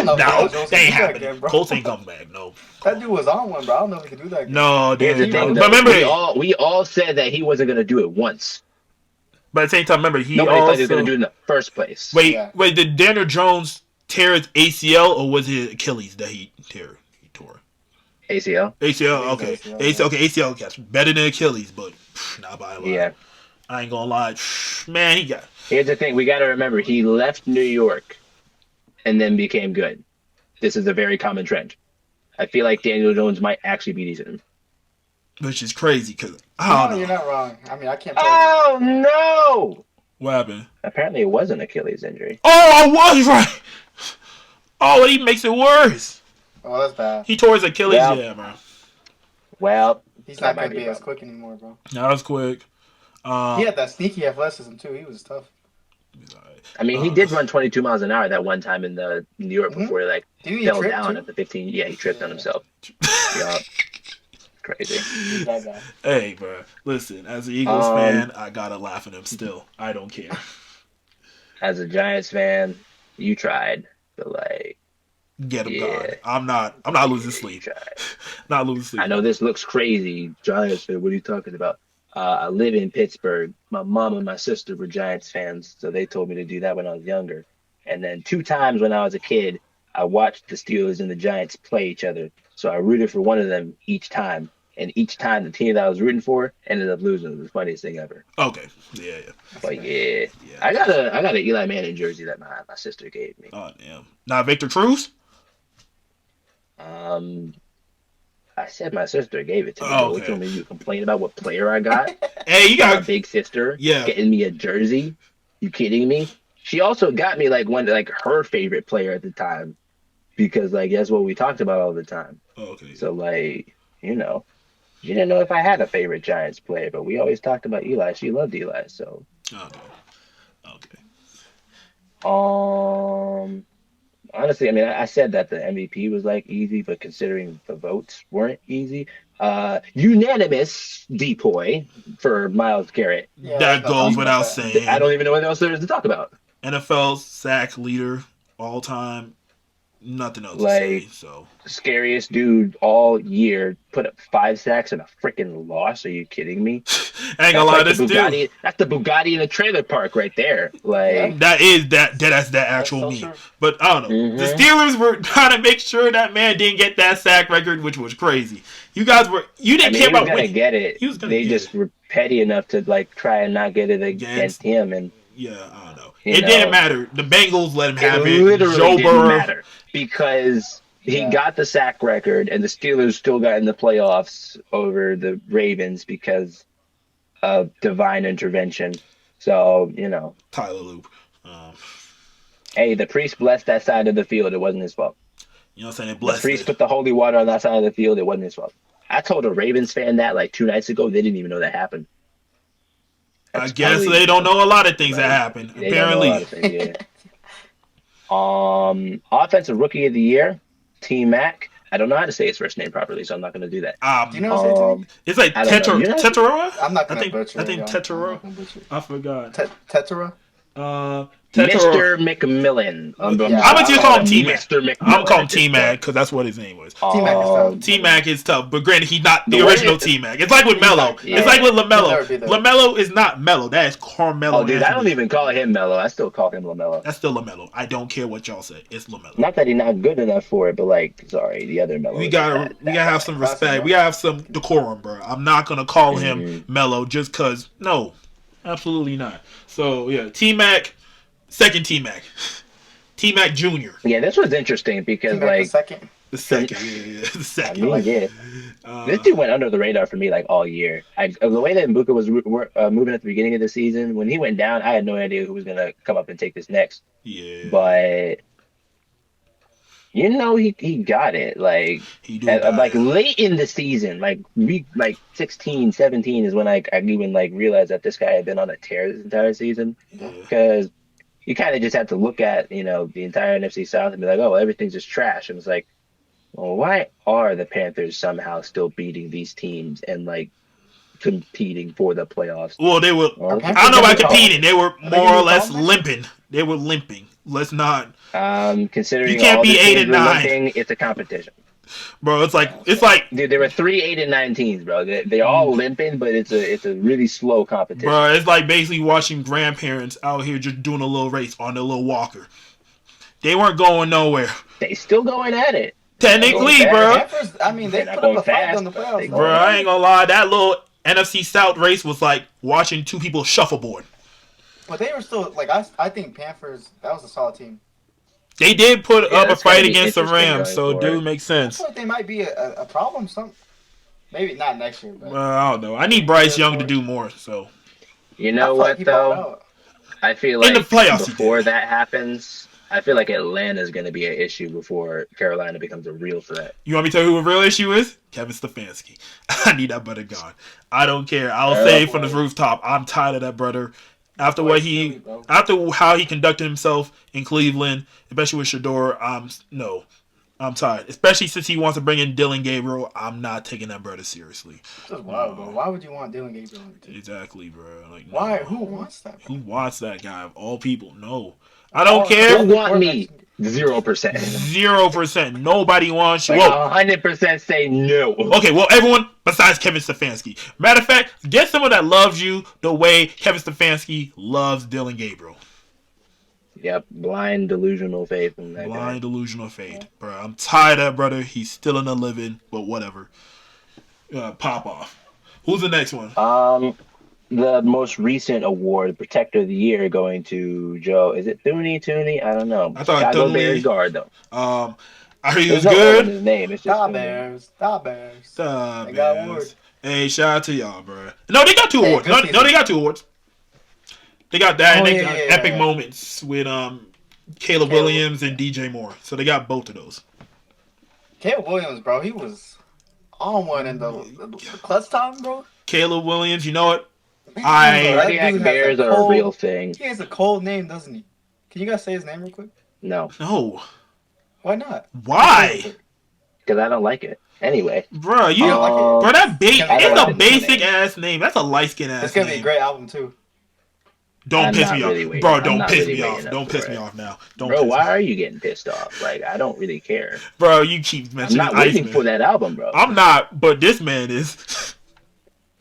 No, they ain't happening. Colts ain't coming back, no. That dude was on one, bro. I don't know if he could do that again. No, dude. But remember, we all said that he wasn't going to do it once. But at the same time, remember, nobody thought he was going to do it in the first place. Wait, did Daniel Jones tear his ACL or was it Achilles that he tore? ACL. ACL, okay. ACL gets better than Achilles, but not by a lot. Yeah. I ain't gonna lie. Man, he got... Here's the thing. We got to remember, he left New York and then became good. This is a very common trend. I feel like Daniel Jones might actually be decent. Which is crazy, because... No, you're not wrong. I mean, I can't tell Oh, no! What happened? Apparently, it was an Achilles injury. Oh, I was right! Oh, it even makes it worse. Oh, that's bad. He tore his Achilles, bro. Well... He's not going to be as quick anymore, bro. That was quick. He had that sneaky athleticism, too. He was tough. I mean, he did run 22 miles an hour that one time in New York before he fell down at the 15. Yeah, he tripped on himself. Yeah. Crazy. Hey, bro. Listen, as an Eagles fan, I gotta laugh at him still. I don't care. As a Giants fan, you tried, but Get him, Yeah. God. I'm not losing Yeah, you sleep. try. Not losing sleep. I know this looks crazy, Giants fan. What are you talking about? I live in Pittsburgh. My mom and my sister were Giants fans, so they told me to do that when I was younger. And then two times when I was a kid, I watched the Steelers and the Giants play each other. So I rooted for one of them each time. And each time the team that I was rooting for ended up losing. It was the funniest thing ever. Okay. Yeah, yeah. That's But fair. yeah, Yeah. I got an Eli Manning jersey that my sister gave me. Oh damn. Not Victor Cruz? Um, I said my sister gave it to me, Oh, but what you okay. want me to do? Complain about what player I got? Hey, you My got big sister yeah. getting me a jersey. You kidding me? She also got me like her favorite player at the time because like that's what we talked about all the time. Oh, okay. So like, she didn't know if I had a favorite Giants player, but we always talked about Eli. She loved Eli. So Okay. Okay. um honestly, I mean I said that the MVP was like easy, but considering the votes weren't easy, unanimous depoy for Miles Garrett. Yeah, there's That no goes talk about without that. I saying. don't even know what else there is to talk about. NFL sack leader all time. Nothing else to Like say. So scariest dude all year put up 5 sacks and a freaking loss. Are you kidding me? I ain't gonna That's lie, like the this still Bugatti. That's the Bugatti in a trailer park right there. Yeah. Like, that's that That's actual so meme. true. But I don't know. The mhm. Steelers were trying to make sure that man didn't get that sack record, which was crazy. You I didn't mean, care he was about gonna winning. get it. He was gonna They get it just were petty enough to like try and not get it against against him, and yeah, I don't know. you It didn't know, matter. The Bengals let him it have it. literally Joe didn't Burrow. matter because he Yeah. got the sack record, and the Steelers still got in the playoffs over the Ravens because of divine intervention. So, Tyler Loop. Um, hey, the priest blessed that side of the field. It wasn't his fault. you know what I'm saying? They The blessed priest it. put the holy water on that side of the field. It wasn't his fault. I told a Ravens fan that like 2 nights ago. They didn't even know that happened. I That's guess probably they don't know a lot of things that like happen. they don't know a lot Apparently. of things. Yeah. Offensive rookie of the year, T Mac. I don't know how to say his first name properly, so I'm not going to do that. Do you know what I'm saying? Um, It's like I don't know. You know, Teteroa? I'm not I gonna think butcher I it, think y'all. I'm Teteroa. not gonna butcher it. I forgot. Tetera? Teteroa. Mr. McMillan. I'm Yeah, I'm gonna sorry. just I call like him that. T Mac. Mr. I'm gonna McMillan call him at this T Mac point. because that's what his name was. T-Mac is tough. T Mac is tough, but granted, he's not the The way original it, T Mac. It's like with He's Melo. not. It's yeah. like with He'll Lamelo. never be there. Lamelo is not Melo. That is Carmelo Oh, dude, I don't Anthony. even call him Mello. I still call him LaMelo. That's still Lamelo. I don't care what y'all say. It's Lamelo. Not that he's not good enough for it, but like, sorry, the other Mello We is not gotta that we gotta have guy. some Classic, respect. bro. We gotta have some decorum, bro. I'm not gonna call him Mhm. Melo just cause no, absolutely not. So yeah, T Mac, second T Mac, T Mac Junior, Yeah, this was interesting because T-Mac the like, second. the second, the I second. mean, yeah, this dude went under the radar for me like all year. The way that Mbuka was moving at the beginning of the season, when he went down, I had no idea who was gonna come up and take this next. Yeah, But he got it. Like he do got like it. late in the season, like week like 16, 17 is when I even like realized that this guy had been on a tear this entire season. Yeah, Because you kind of just have to look at, the entire NFC South and be like, oh, well, everything's just trash. And it's like, well, why are the Panthers somehow still beating these teams and like competing for the playoffs? well they were. Well, Panthers I don't know about gonna be competing. They were Are they more gonna or be less calm next year? limping. They were limping. Let's not. You considering can't all be the 8 teams and were 9, limping, it's a competition. bro. It's like Dude, there were 3 8 and 9 teams, bro. They're all limping, but it's a really slow competition. bro. It's like basically watching grandparents out here just doing a little race on their little walker. They weren't going nowhere. They still going at it. Technically, Going bro. Panthers, I mean, they They're not put up going a fight fast, on the but playoffs. they though. Bro, I ain't gonna lie. That little NFC South race was like watching two people shuffleboard. But they were still like I think Panthers. That was a solid team. They did put Yeah, up a that's gonna fight be against the interesting Rams, going so it do forward. make I sense. feel like they might be a problem. Maybe not next year, but I don't know. I need Bryce Young to do more. So You I know feel like what he balled though? out. I feel in the like playoffs, he before did. that happens, I feel like Atlanta's going to be an issue before Carolina becomes a real threat. You want me to tell you who a real issue is? Kevin Stefanski. I need that brother gone. I don't care. I'll say it from the rooftop. I'm tired of that brother. After Boy, what silly, bro. after how he conducted himself in Cleveland, especially with Shador, I'm tired. Especially since he wants to bring in Dylan Gabriel, I'm not taking that brother seriously. This is wild, bro. Why would you want Dylan Gabriel on your team? Exactly, bro. Like, Why? no. Who wants that? Who Bro? wants that guy of all people? No, I don't All- care. Who want me? 0%. 0%. Nobody wants you. Like Whoa. 100% say no. Okay, well, everyone besides Kevin Stefanski. Matter of fact, get someone that loves you the way Kevin Stefanski loves Dylan Gabriel. Yep, blind delusional faith in that Blind guy. delusional faith, bro. I'm tired of that, brother. He's still in the living, but whatever. Pop off. Who's the next one? The most recent award, Protector of the Year, going to Joe. Is it Tooney? I don't know. I thought Chicago Thunley- Bears guard though. I heard he There's was no O in good. his name. It's just Stop Tooney. Bears. Stop Bears. Stop, They got man. awards. Hey, shout out to y'all, bro. No, they got two Hey, awards. good No, season. they got two awards. They got that, and Oh, they yeah, got yeah, epic yeah. moments with Caleb Williams and DJ Moore. So they got both of those. Caleb Williams, bro, he was on one in the clutch time, bro. Caleb Williams, you know what? Man, I- that Cardiac dude has Bears are a cold- real thing. He has a cold name, doesn't he? Can you guys say his name real quick? No, No. Why not? Why? because I don't like it. Anyway, Bro, You don't like it? bro, that I it's don't a like it. basic ass name. That's a light skin ass It's gonna be a name. great album too. Don't I'm piss not me really off. waiting. Bro, I'm don't not piss really me off. waiting Don't up piss for me it. off now. Don't bro, piss why me. are you getting pissed off? Like, I don't really care. Bro, you keep I'm mentioning not waiting Iceman. for that album, bro. I'm not, but this man is.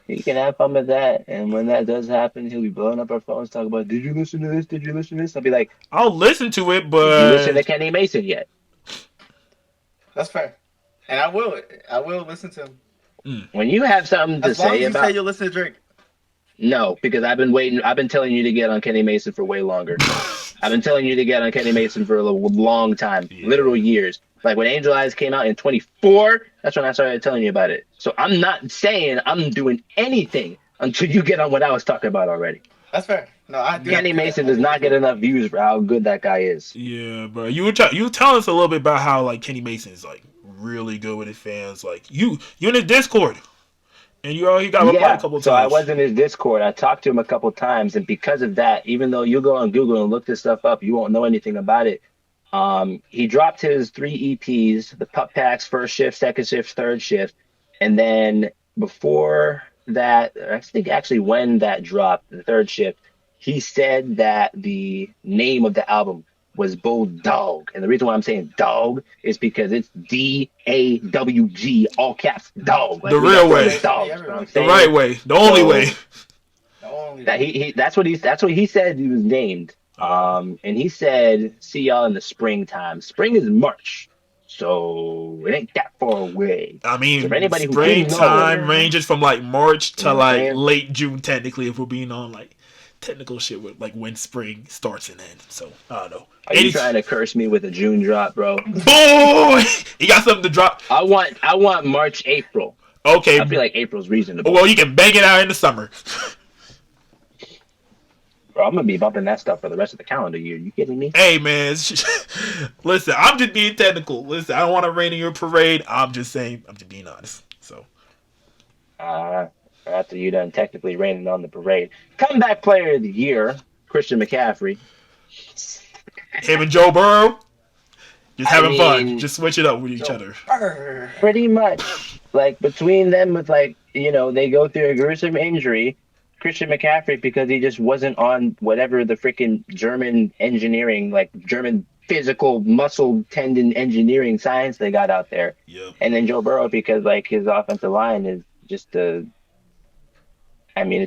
You can have fun with that, and when that does happen, he'll be blowing up our phones, talking about, "Did you listen to this? Did you listen to this?" I'll be like, I'll listen to it, "Did you listen to but Kenny Mason yet?" That's fair. And I will listen to him. When you have something to As long as say you about, say you'll listen to Drake. no, because I've been waiting. I've been telling you to get on Kenny Mason for way longer. I've been telling you to get on Kenny Mason for a long time, Yeah. literal years. Like when Angel Eyes came out in 24, that's when I started telling you about it. So I'm not saying I'm doing anything until you get on what I was talking about already. That's fair. No, I do. Kenny Mason does not get enough views for how good that guy is. yeah, bro. You were telling us a little bit about how like Kenny Mason is like really good with his fans. Like you in his Discord, and you got replied Yeah, a couple so I times. was in his Discord. I talked to him a couple times, and because of that, even though you go on Google and look this stuff up, you won't know anything about it. He dropped his 3 EPs, the Pup Packs, first shift, second shift, third shift, and then before that, I think actually when that dropped, the third shift, he said that the name of the album was Bulldog, and the reason why I'm saying dog is because it's DAWG, all caps, dog. The we real got way. dog, you know what I'm The saying? right way, the only So- way. The only That that's what he said he was named. And he said, "See y'all in the springtime. Spring is March, so it ain't that far away." I mean, So for anybody who didn't know- springtime ranges from like March to You know what I'm like saying? late June, technically, if we're being on like technical shit with like when spring starts and ends. So I don't know. Are you trying to curse me with a June drop, bro? Boy, you got something to drop. I want March, April. Okay, I feel like April's reasonable. well, you can bang it out in the summer. Bro, I'm gonna be bumping that stuff for the rest of the calendar year. You kidding me? Hey man, listen, I'm just being technical. Listen, I don't want to rain in your parade. I'm just saying, I'm just being honest. So After you done technically raining on the parade, comeback player of the year, Christian McCaffrey. him and Joe Burrow, just I having fun, mean- just switch it up with each other. Brr. Pretty much, like between them, with like they go through a gruesome injury. Christian McCaffrey, because he just wasn't on whatever the freaking German engineering, like German physical muscle tendon engineering science they got out there. Yeah. And then Joe Burrow, because like his offensive line is just it's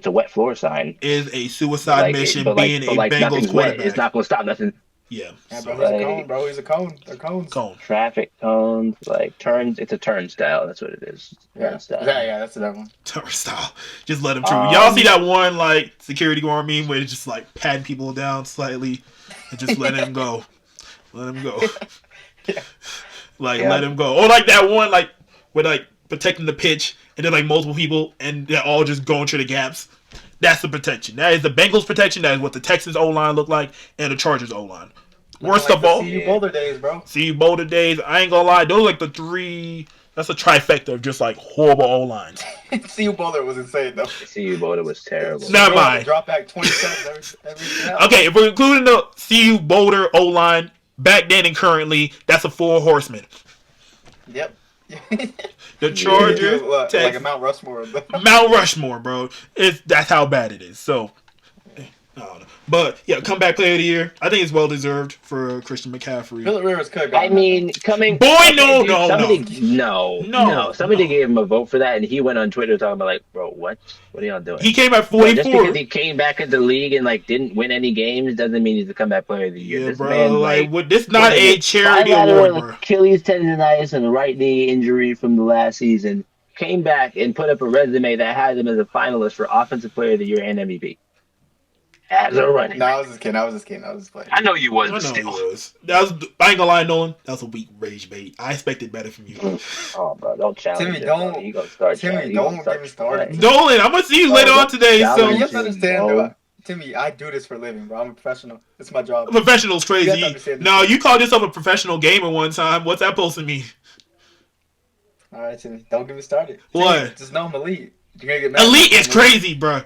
a wet floor sign. Is a suicide mission being a Bengals nothing's wet. quarterback. It's not going to stop nothing. Yeah. Yeah, So, bro, he's a Like- cone, bro. He's a cone. They're cones. cone. Traffic cones, like turns. It's a turnstile. That's what it is. Yeah, Turnstile. that's that one. Turnstile. Just let him through. Y'all see that one like security guard meme where it's just like patting people down slightly and just let him go. Let him go. Yeah. Like Yeah. let him go. Or like that one like with like protecting the pitch and then like multiple people and they're all just going through the gaps. That's the protection. That is the Bengals protection. That is what the Texans O-line look like and the Chargers O-line. Worst Like of the all, CU Boulder days, bro. see Boulder days. I ain't gonna lie, those are like the three. That's a trifecta of just like horrible O lines. CU Boulder was insane, though. CU Boulder was terrible. Not Bro, mine. Drop back 27 every snap. Okay, if we're including the CU Boulder O line back then and currently, that's a four horseman. Yep. The Chargers, Like a Texans, Mount Rushmore. Mount Rushmore, bro. That's how bad it is. So I don't know. But yeah, comeback player of the year. I think it's well deserved for Christian McCaffrey. Phillip Rivers could have I gotten that. mean, coming. Boy, Okay, no, dude, no, no. somebody, no. Somebody gave him a vote for that, and he went on Twitter talking about like, bro, what? What are y'all doing? He came at Bro, just 44. because he came back in the league and like didn't win any games doesn't mean he's the comeback player of the year. Yeah, This bro. man, Like, like, this not what is a it? charity award, Bilateral bro. Achilles tendonitis and right knee injury from the last season. Came back and put up a resume that had him as a finalist for Offensive Player of the Year and MVP. As a running No, back. I was just kidding. I was just playing. I know you was, I but know he still. was. I ain't gonna lie, Nolan. That was a weak rage bait. I expected better from you. Oh, bro, don't challenge Timmy, him, don't- bro. You gonna start Timmy, challenging. don't get me started. Nolan, I'm gonna see you later on today. challenge So You have to him, understand, bro. bro. Timmy, I do this for a living, bro. I'm a professional. It's my job. professional's You have to crazy. understand this. No, you called yourself a professional gamer one time. What's that supposed to mean? All right, Timmy, don't get me started. What? Timmy, just know I'm elite. You're gonna get mad. Elite is I'm crazy, bro.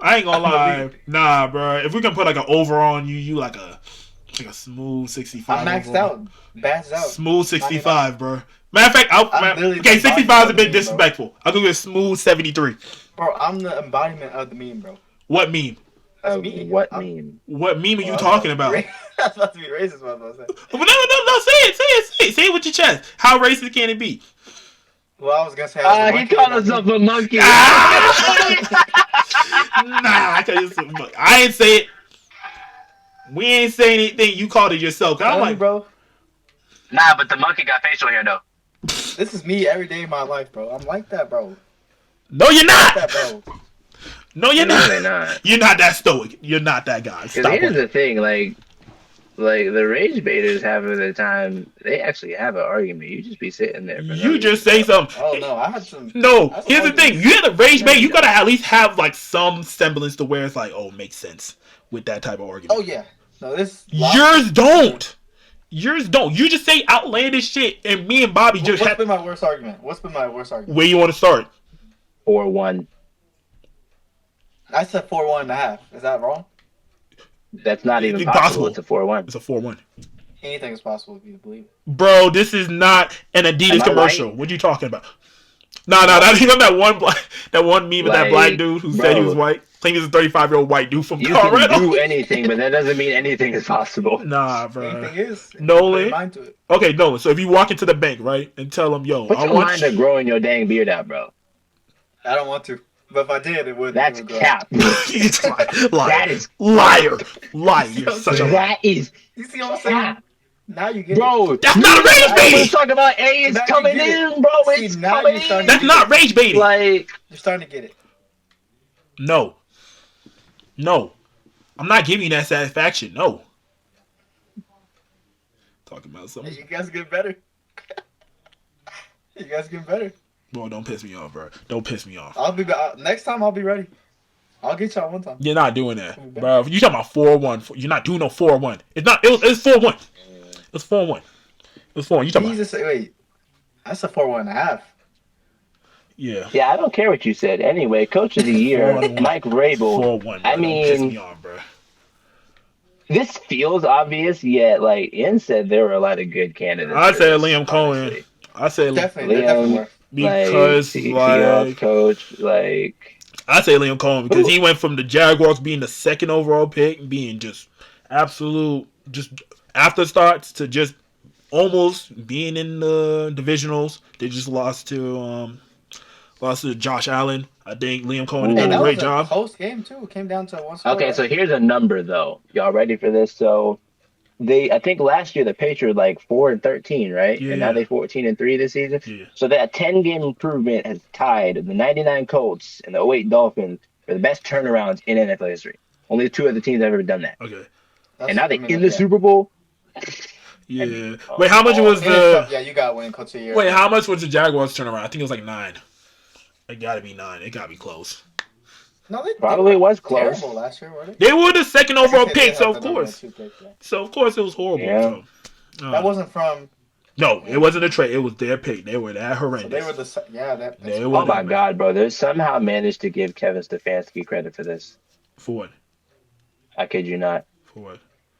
I ain't gonna I'm lie. elite. Nah, bro. If we can put like an overall on you, you like a smooth 65. I'm maxed overall. out. Badged out. Smooth 65, bro. Matter of fact, I'm literally okay, the 65 is a bit embodiment of the meme, disrespectful. I'll go with smooth 73. Bro, I'm the embodiment of the meme, bro. What meme? That's me. What I'm- meme? What meme are you Well, talking about? That's about to be racist, what I'm about to say. No, say it with your chest. How racist can it be? Well, I was gonna say. I was He monkey, called not himself me. a monkey. Nah, I ain't say it. We ain't say anything. You called it yourself. I'm Tell me, like, bro, Nah, but the monkey got facial hair though. this is me every day of my life, bro. I'm like that, bro. no, you're Like not. that, bro. No, you're No, not. they're not. You're not that stoic. You're not that guy. Because Stop here's it. the thing, like the rage baiters half of the time they actually have an argument. You just be sitting there. For no You just reason. say something. Oh no, I had some. No, That's here's the what thing. it is. You had a rage bait. You Yeah. gotta at least have like some semblance to where it's like, oh, makes sense with that type of argument. Oh yeah. No, this. Yours don't. Yours don't. You just say outlandish shit, and me and Bobby just What's have. been my worst argument? What's been my worst argument? Where you want to start? 4-1. I said 4-1.5. Is that wrong? That's not even It's possible. possible. It's a 4-1. It's a 4-1. Anything is possible if you believe. Bro, this is not an Adidas Am I commercial. right? What are you talking about? No, that ain't that one that one meme of that black Like, dude who said he bro. was white. I think he's a 35-year-old white dude from You Colorado. can do anything, but that doesn't mean anything is possible. Nah, bro. Anything is. Nolan? Put your mind to it. Okay, Nolan. So if you walk into the bank, right, and tell them, "Yo, Put I your want," mind to growing your dang beard out, bro. I don't want to, but if I did, it would. That's it would grow. cap. It's liar. That is liar. You're such a liar. That is You see what I'm saying? cap, Now you get it. bro. That's not a rage We're bait. talking about A is Now you coming get it. in, bro. See, It's now coming you're starting in. That's not rage baiting. Like, You're starting to get it. No. I'm not giving you that satisfaction. No. Talking about something. You guys get better. You guys get better. Bro, don't piss me off, bro. Don't piss me off. I'll be next time. I'll be ready. I'll get y'all one time. You're not doing that, bro. You talking about 4-1? You're not doing no 4-1. It's not. It's 4-1. It's 4-1. It's 4-1. You talking about? Jesus, wait. That's a 4-1.5. Yeah. yeah, I don't care what you said. Anyway, Coach of the Year, 4-1. Mike Vrabel. 4-1. I Don't piss mean, me off, bro. this feels obvious, yet like Ian said, there were a lot of good candidates. I for said this, Liam Cohen. honestly. I said Definitely, Liam- they're definitely worth. because like, like Seahawks coach, like I say Liam Cohen because he went from the Jaguars being the second overall pick, being just absolute just after starts to just almost being in the divisionals. They just lost to Josh Allen. I think Liam Cohen Ooh. did And a that great was job. a close game too. It came down to one score. okay. right? So here's a number though. Y'all ready for this? So I think last year the Patriots were like 4-13, right? Yeah. And now they 14-3 this season. Yeah. So that 10-game improvement has tied the 99 Colts and the 08 Dolphins for the best turnarounds in NFL history. Only two other teams have ever done that. Okay. That's- And now I they're mean, in the yeah. Super Bowl. Yeah. Wait, how much Oh, was it is tough. the? Yeah, you got winning coach of the year. Wait, how much was the Jaguars turnaround? I think it was like 9. It got to be 9. It got to be close. No, they Probably were was close. terrible last year, weren't they? They were the second overall I think they pick, did so have of the number course. 2 pick, yeah. So of course it was horrible. Yeah. So. That wasn't from. No, it wasn't a trade. It was their pick. They were that So horrendous. they were the. Yeah, that. They Oh were- my God, bro! They somehow managed to give Kevin Stefanski credit for this. For what? I kid you not. For what?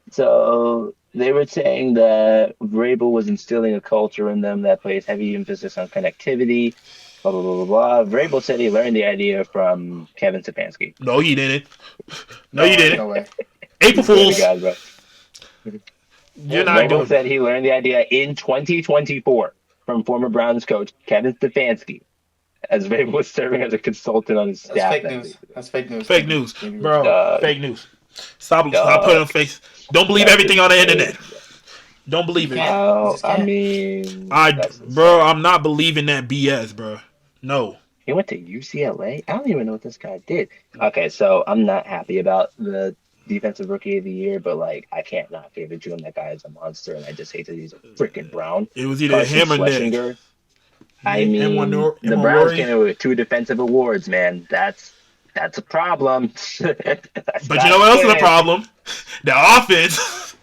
So they were saying that Vrabel was instilling a culture in them that placed heavy emphasis on connectivity, blah blah blah blah blah. Vrabel said he learned the idea from Kevin Stefanski. No, he didn't. No, No you way, didn't. no way. April Swear to Fools. God, bro. You're not Vrabel doing said that. he learned the idea in 2024 from former Browns coach Kevin Stefanski, as Vrabel was serving as a consultant on his That's staff. fake news. That's fake news. Fake news, bro. Dog, Fake news. Stop putting dog. on face. Don't believe That's everything on the insane. internet. Don't You believe it. can't. You Oh, just I can't. mean, that's Bro, insane. I'm not believing that BS, bro. No. He went to UCLA. I don't even know what this guy did. Okay, so I'm not happy about the defensive rookie of the year, but like I can't not give it to him. That guy is a monster, and I just hate that he's a freaking Brown. It was either Carson him or Nick. Schlesinger. I mean, the Emma Browns Rory. came in with 2 defensive awards, man. That's a problem. That's But you not know what else is a good. problem? The offense.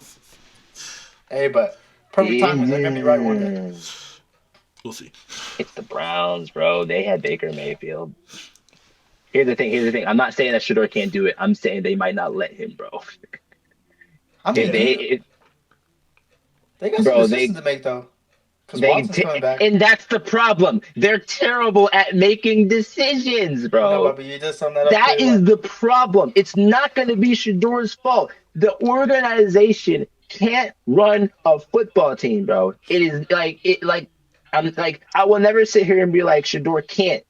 Hey, but perfect timing. They're gonna be right one day. We'll see. It's the Browns, bro. They had Baker Mayfield. Here's the thing. I'm not saying that Shador can't do it. I'm saying they might not let him, bro. I mean, they got some bro, decisions to make though. Because Watson's coming back. and that's the problem. They're terrible at making decisions, No, bro. but you just summed that up. That pretty is well. the problem. It's not going to be Shador's fault. The organization can't run a football team, bro. It is I will never sit here and be like Shador can't,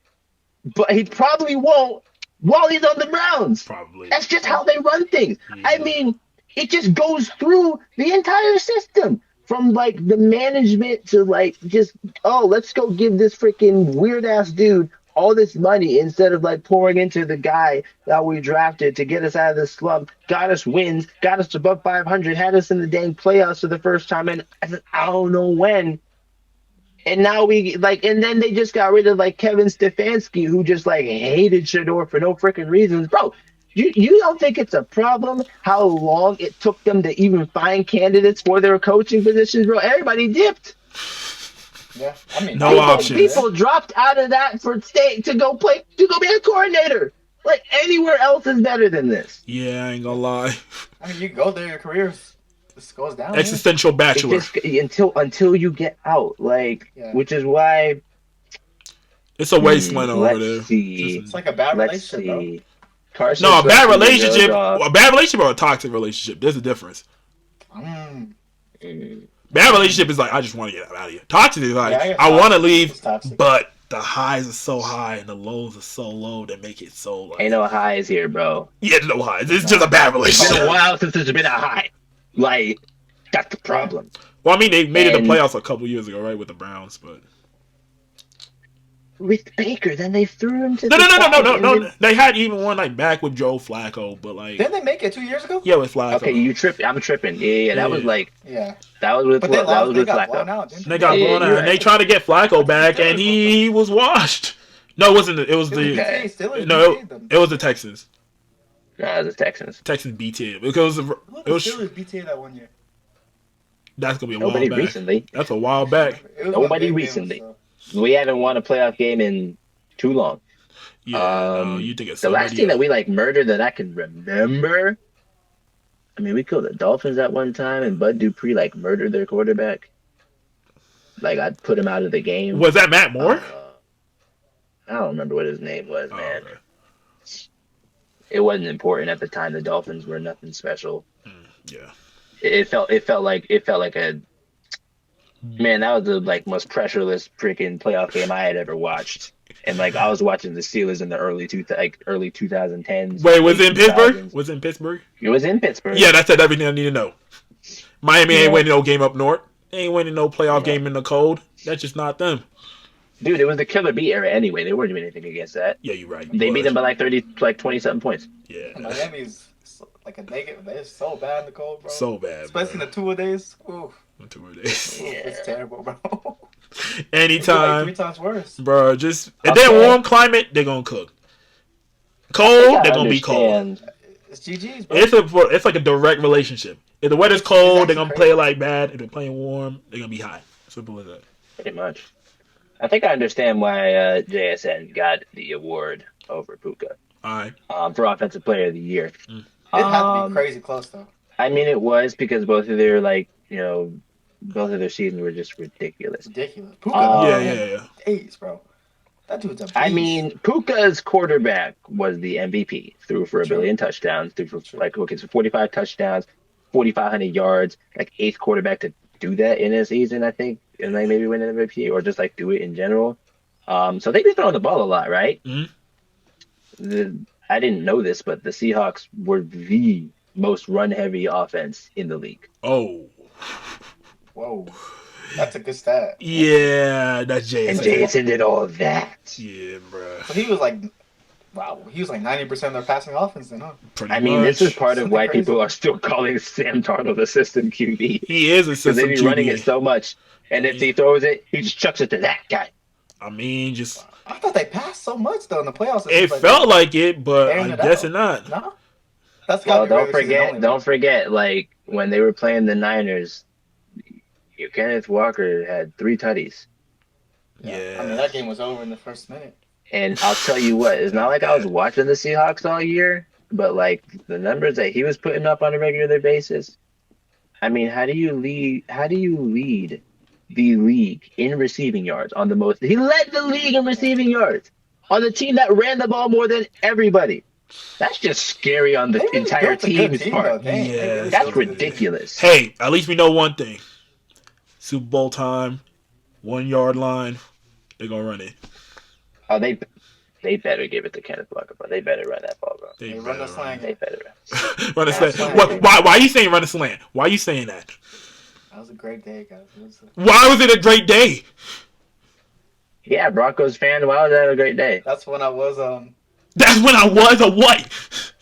but he probably won't while he's on the Browns. Probably. That's just how they run things. Yeah. I mean, it just goes through the entire system. From like the management to like just let's go give this freaking weird ass dude all this money instead of like pouring into the guy that we drafted to get us out of this slump, got us wins, got us above 500, had us in the dang playoffs for the first time, and I don't know when. And now and then they just got rid of like Kevin Stefanski, who just like hated Shador for no freaking reasons, bro. You don't think it's a problem how long it took them to even find candidates for their coaching positions, bro? Everybody dipped. Yeah, I mean, No options. People dropped out of that for state to go be a coordinator. Like anywhere else is better than this. Yeah, I ain't gonna lie. I mean, you go there, your career just goes down. Existential bachelor. Until you get out, which is why It's a wasteland over there. let's see. It's like a bad Let's relationship, bro. see. Carson No, a bad Schlesinger relationship. goes off. A bad relationship or a toxic relationship. There's a difference. Mm. Bad relationship is like I just want to get out of here. Toxic is like Yeah, I want to leave, It's toxic. but the highs are so high and the lows are so low that make it so like Ain't no highs here, bro. yeah, there's no highs. It's just a bad It's been a relationship. while since there's been a high. Like that's the problem. Well, I mean they made it And- the playoffs a couple years ago, right, with the Browns, but With Baker, then they threw him to no. They had even one like back with Joe Flacco, but like Didn't they make it 2 years ago? yeah, with Flacco. Okay, you tripping? I'm tripping. Yeah. That was like Yeah. that was with But they that lost. was They with got blown Flacco. out, didn't They got Yeah, blown out, you're and they right. tried to get Flacco back, and he was washed. No, it wasn't. It was they? the Steelers no. BTA'd them. It was the Texans. Nah, the Texans. Texans BT because it Look, the was Steelers BTA that 1 year. that's gonna be a Nobody while back. recently. That's a while back. It was Nobody one big game, recently. so. We haven't won a playoff game in too long. Yeah, no, you think it's the last somebody team that else. we like murdered that I can remember. I mean, we killed the Dolphins at one time, and Bud Dupree like murdered their quarterback. Like I'd put him out of the game. Was that Matt Moore? I don't remember what his name was, Oh, man. okay. It wasn't important at the time. The Dolphins were nothing special. Yeah. It felt like a man. That was the like most pressureless freaking playoff game I had ever watched. And like I was watching the Steelers in the early 2010s. Wait, was it in late Pittsburgh? 2000s. Was it in Pittsburgh? It was in Pittsburgh. Yeah, that said everything I need to know. Miami ain't Yeah. winning no game up north. They ain't winning no playoff Yeah. game in the cold. That's just not them. Dude, it was the Killer Bee era anyway. They weren't doing anything against that. Yeah, you're right. They beat them by like 20-something points. Yeah, Miami's like a negative. They're so bad in the cold, bro. so bad. Especially in the 2 days. Ooh, 2 days. it's terrible, bro. It's like Anytime, 3 times worse. bro. Just if Okay. they're warm climate, they're gonna cook. Cold, they're gonna be cold. It's GG's, bro. It's like a direct relationship. If the weather's cold, they're gonna actually play like bad. If they're playing warm, they're gonna be hot. Simple as that. Pretty much. I think I understand why JSN got the award over Puka All right. for Offensive Player of the Year. It had to Um, be crazy close, though. I mean, it was because both of their both of their seasons were just ridiculous. Ridiculous. Puka, Um, Yeah. days, bro. That dude's a beast. I mean, Puka's quarterback was the MVP. Threw for a True. billion touchdowns. Threw for True. like okay, so 45 touchdowns, 4,500 yards. Like eighth quarterback to do that in a season, I think, and like maybe win an MVP or just like do it in general. So they've been throwing the ball a lot, right? Mhm. I didn't know this, but the Seahawks were the most run-heavy offense in the league. Oh. Whoa. That's a good stat. Yeah, that's And Jason. Jason did all of that. Yeah, bro. So he was like, wow, he was like 90% of their passing offense then, huh? Pretty I mean, this much. is part of Something why crazy. people are still calling Sam Darnold assistant QB. He is a Because they system be running it QB. so much. And if he throws it, he just chucks it to that guy. I mean, just I thought they passed so much though in the playoffs. it like, felt like it, but airing I it guess out. it not. No, that's Well, gotta be regular season only, don't forget, like, when they were playing the Niners, Kenneth Walker had 3 tutties. Yeah. I mean, that game was over in the first minute. And I'll tell you what, it's not like I was watching the Seahawks all year, but, like, the numbers that he was putting up on a regular basis, I mean, how do you lead the league in receiving yards on the most? He led the league in receiving yards on the team that ran the ball more than everybody. That's just scary on the They really entire built a good team's team, part. though. Dang, they Yeah. really That's built a good team. ridiculous. Hey, at least we know one thing. Super Bowl time, 1 yard line, they're gonna run it. Oh, they better give it to Kenneth Walker, but they better run that ball, bro. They They run better the slang. They better run. Run a That's slant. fine. Why are you saying run a slant? Why are you saying that? That was a great day, guys. Why was it a great day? Yeah, Broncos fan. Why was that a great day? That's when I was That's when I was a what?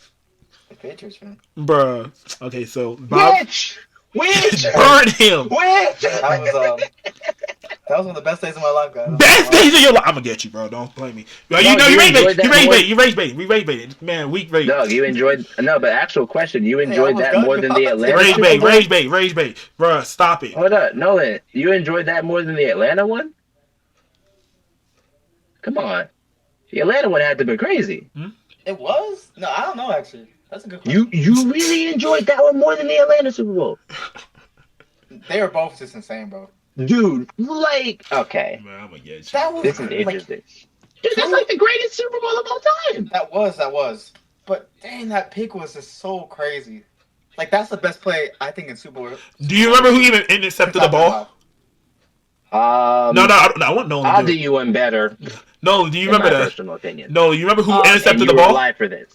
a Patriots fan. Bruh. Okay, so Bob Which? burn him. Which? That was one of the best days of my life, guys. Best days of your life. I'm gonna get you, bro. Don't blame me. Yo, No, you know you you rage enjoyed bait. that You rage more- bait. You rage bait. We rage bait. Man, weak rage. No, you enjoyed. No, but actual question. You enjoyed almost that got more you. than the Atlanta. Rage Super bait. Bowl? Rage bait. Rage bait. Bruh, stop it. Hold up, Nolan. You enjoyed that more than the Atlanta one? Come on. The Atlanta one had to be crazy. It was? No, I don't know actually. That's a good question. You really enjoyed that one more than the Atlanta Super Bowl, They were both just insane, bro. dude. Like, okay, Man, I'm gonna get you. That was this is like, interesting. Dude, that's like the greatest Super Bowl of all time. that was. But dang, that pick was just so crazy. Like that's the best play I think in Super Bowl. Do you remember who even intercepted the ball? No, I want Nolan. I'll to do do it. you one better. No, do you In my remember that? personal opinion. No, you remember who And intercepted you the were ball? alive for this.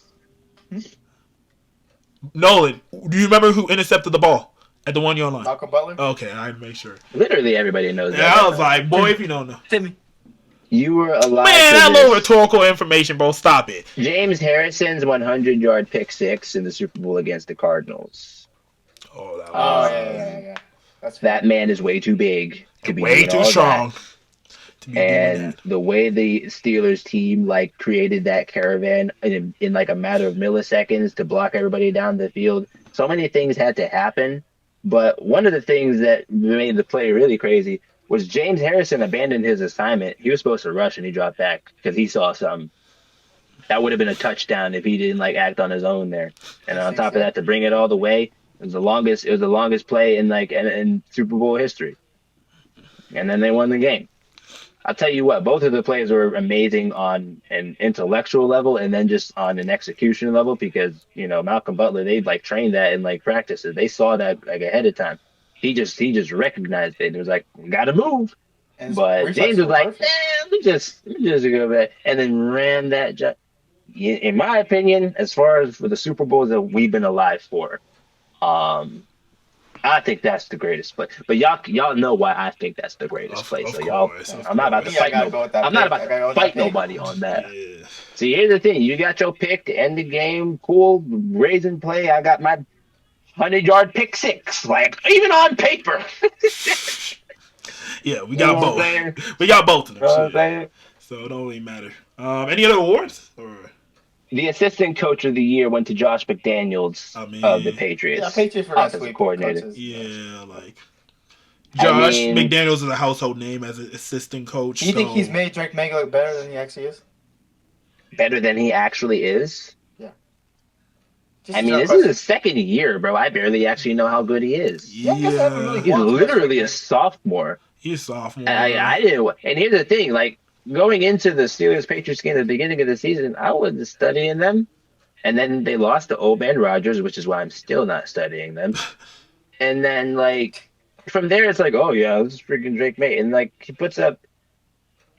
Nolan, do you remember who intercepted the ball at the 1 yard line? Malcolm Butler. Okay, I had to make sure. Literally everybody knows Yeah, that. I was like, boy, if you don't know. Timmy. You were alive Man, for that this. little rhetorical information, bro. Stop it. James Harrison's 100-yard pick six in the Super Bowl against the Cardinals. Oh, that Oh was yeah. That's That man is way too big to be way doing too all strong to be doing And that. the way the Steelers team like created that caravan in like a matter of milliseconds to block everybody down the field, so many things had to happen. But one of the things that made the play really crazy was James Harrison abandoned his assignment. He was supposed to rush and he dropped back because he saw something. That would have been a touchdown if he didn't like act on his own there. And on top of that, to bring it all the way, it was the longest play in Super Bowl history. And then they won the game. I'll tell you what, both of the plays were amazing on an intellectual level and then just on an execution level because, you know, Malcolm Butler, they like trained that in like practices. They saw that like ahead of time. He just recognized it and was like, gotta move. And But reflexes James was were like, perfect. let me just go back and then ran that. In my opinion, as far as for the Super Bowls that we've been alive for, I think that's the greatest play. But y'all know why I think that's the greatest play. So y'all, I'm not about to Me, I fight gotta go with that I'm not pick. about I gotta go to with that fight pick. nobody on that. Yeah. See, here's the thing: you got your pick to end the game, cool, raising play. I got my 100-yard pick six, like even on paper. Yeah, we You got know what I'm both. saying? We got both of them. You know what I'm shit. saying? So it don't really matter. Any other awards? Or The assistant coach of the year went to Josh McDaniels I mean, of the Patriots. Yeah, Patriots for that offensive sweep. coordinator. Coaches. yeah, like I Josh mean- McDaniels is a household name as an assistant coach. Do you think so- he's made Drake May look better than he actually is? Better than he actually is. Just I mean, a this question. is his second year, bro. I barely actually know how good he is. Yeah, I guess I haven't really He's watched literally a much. sophomore. He's a sophomore. I didn't. And here's the thing: like going into the Steelers Patriots game at the beginning of the season, I was studying them, and then they lost to Old Man Rogers, which is why I'm still not studying them. And then like from there, it's like, oh yeah, this is freaking Drake May, and like he puts up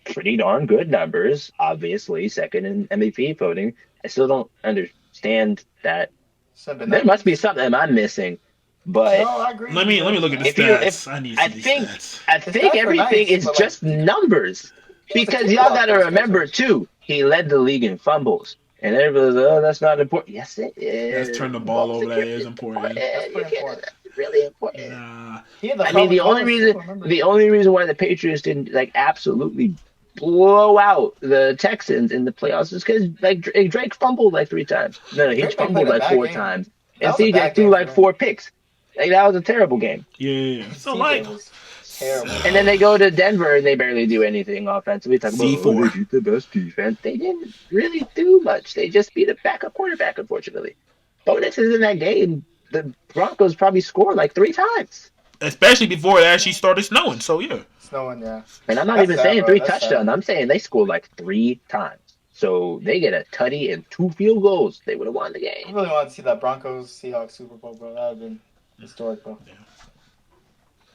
pretty darn good numbers. Obviously, second in MVP voting. I still don't understand that. Something There like must be something I'm missing, but no, I agree. Let me look at the if you if stats. I need to I see these think stats. I His think stats were everything nice, is but like just numbers he was a because y'all cakewalk got to for the remember Sixers. too. He led the league in fumbles, and everybody's oh that's not important. Yes, it Let's is. turn the ball Ball over. That security is is important. That's important. You pretty can't. important. That's really important. Nah. He had the I mean, probably tallest too. Remember? the only reason why the Patriots didn't like absolutely blow out the Texans in the playoffs is because like Drake fumbled like 3 times. No, he Drake May played fumbled a like bad four game. times, That and was a CJ bad threw game for like them. 4 picks. Like that was a terrible game. Yeah. So like CJ was terrible. And then they go to Denver and they barely do anything offensively. Talk about oh they C4. beat the best defense. They didn't really do much. They just beat a backup quarterback, unfortunately. Bonus is in that game. The Broncos probably scored like 3 times. Especially before it actually started snowing. So yeah. Snowing, yeah. And I'm not That's even sad, saying bro. three That's sad. touchdowns. I'm saying they scored like 3 times. So they get a tutty and 2 field goals. They would have won the I game. really wanted to see that Broncos Seahawks Super Bowl, bro. That would have been historic, bro.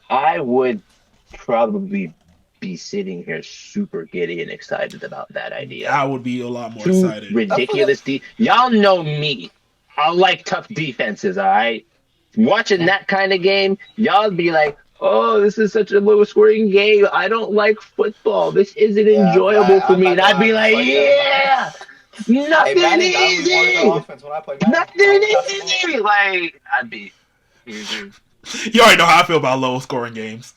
I would probably be sitting here super giddy and excited about that idea. I would be a lot more Two excited. I forget. ridiculous y'all know me. I like tough defenses, all right? Watching that kind of game, y'all be like, oh, this is such a low scoring game. I don't like football. This isn't Yeah, enjoyable for I'm me. not And gonna I'd lie, be I'm just like, like that. yeah, Hey, nothing Madden got me more into easy. offense when I play Madden. Nothing I want to pass the ball. easy. Like, I'd be. Mhm. You already know how I feel about low scoring games.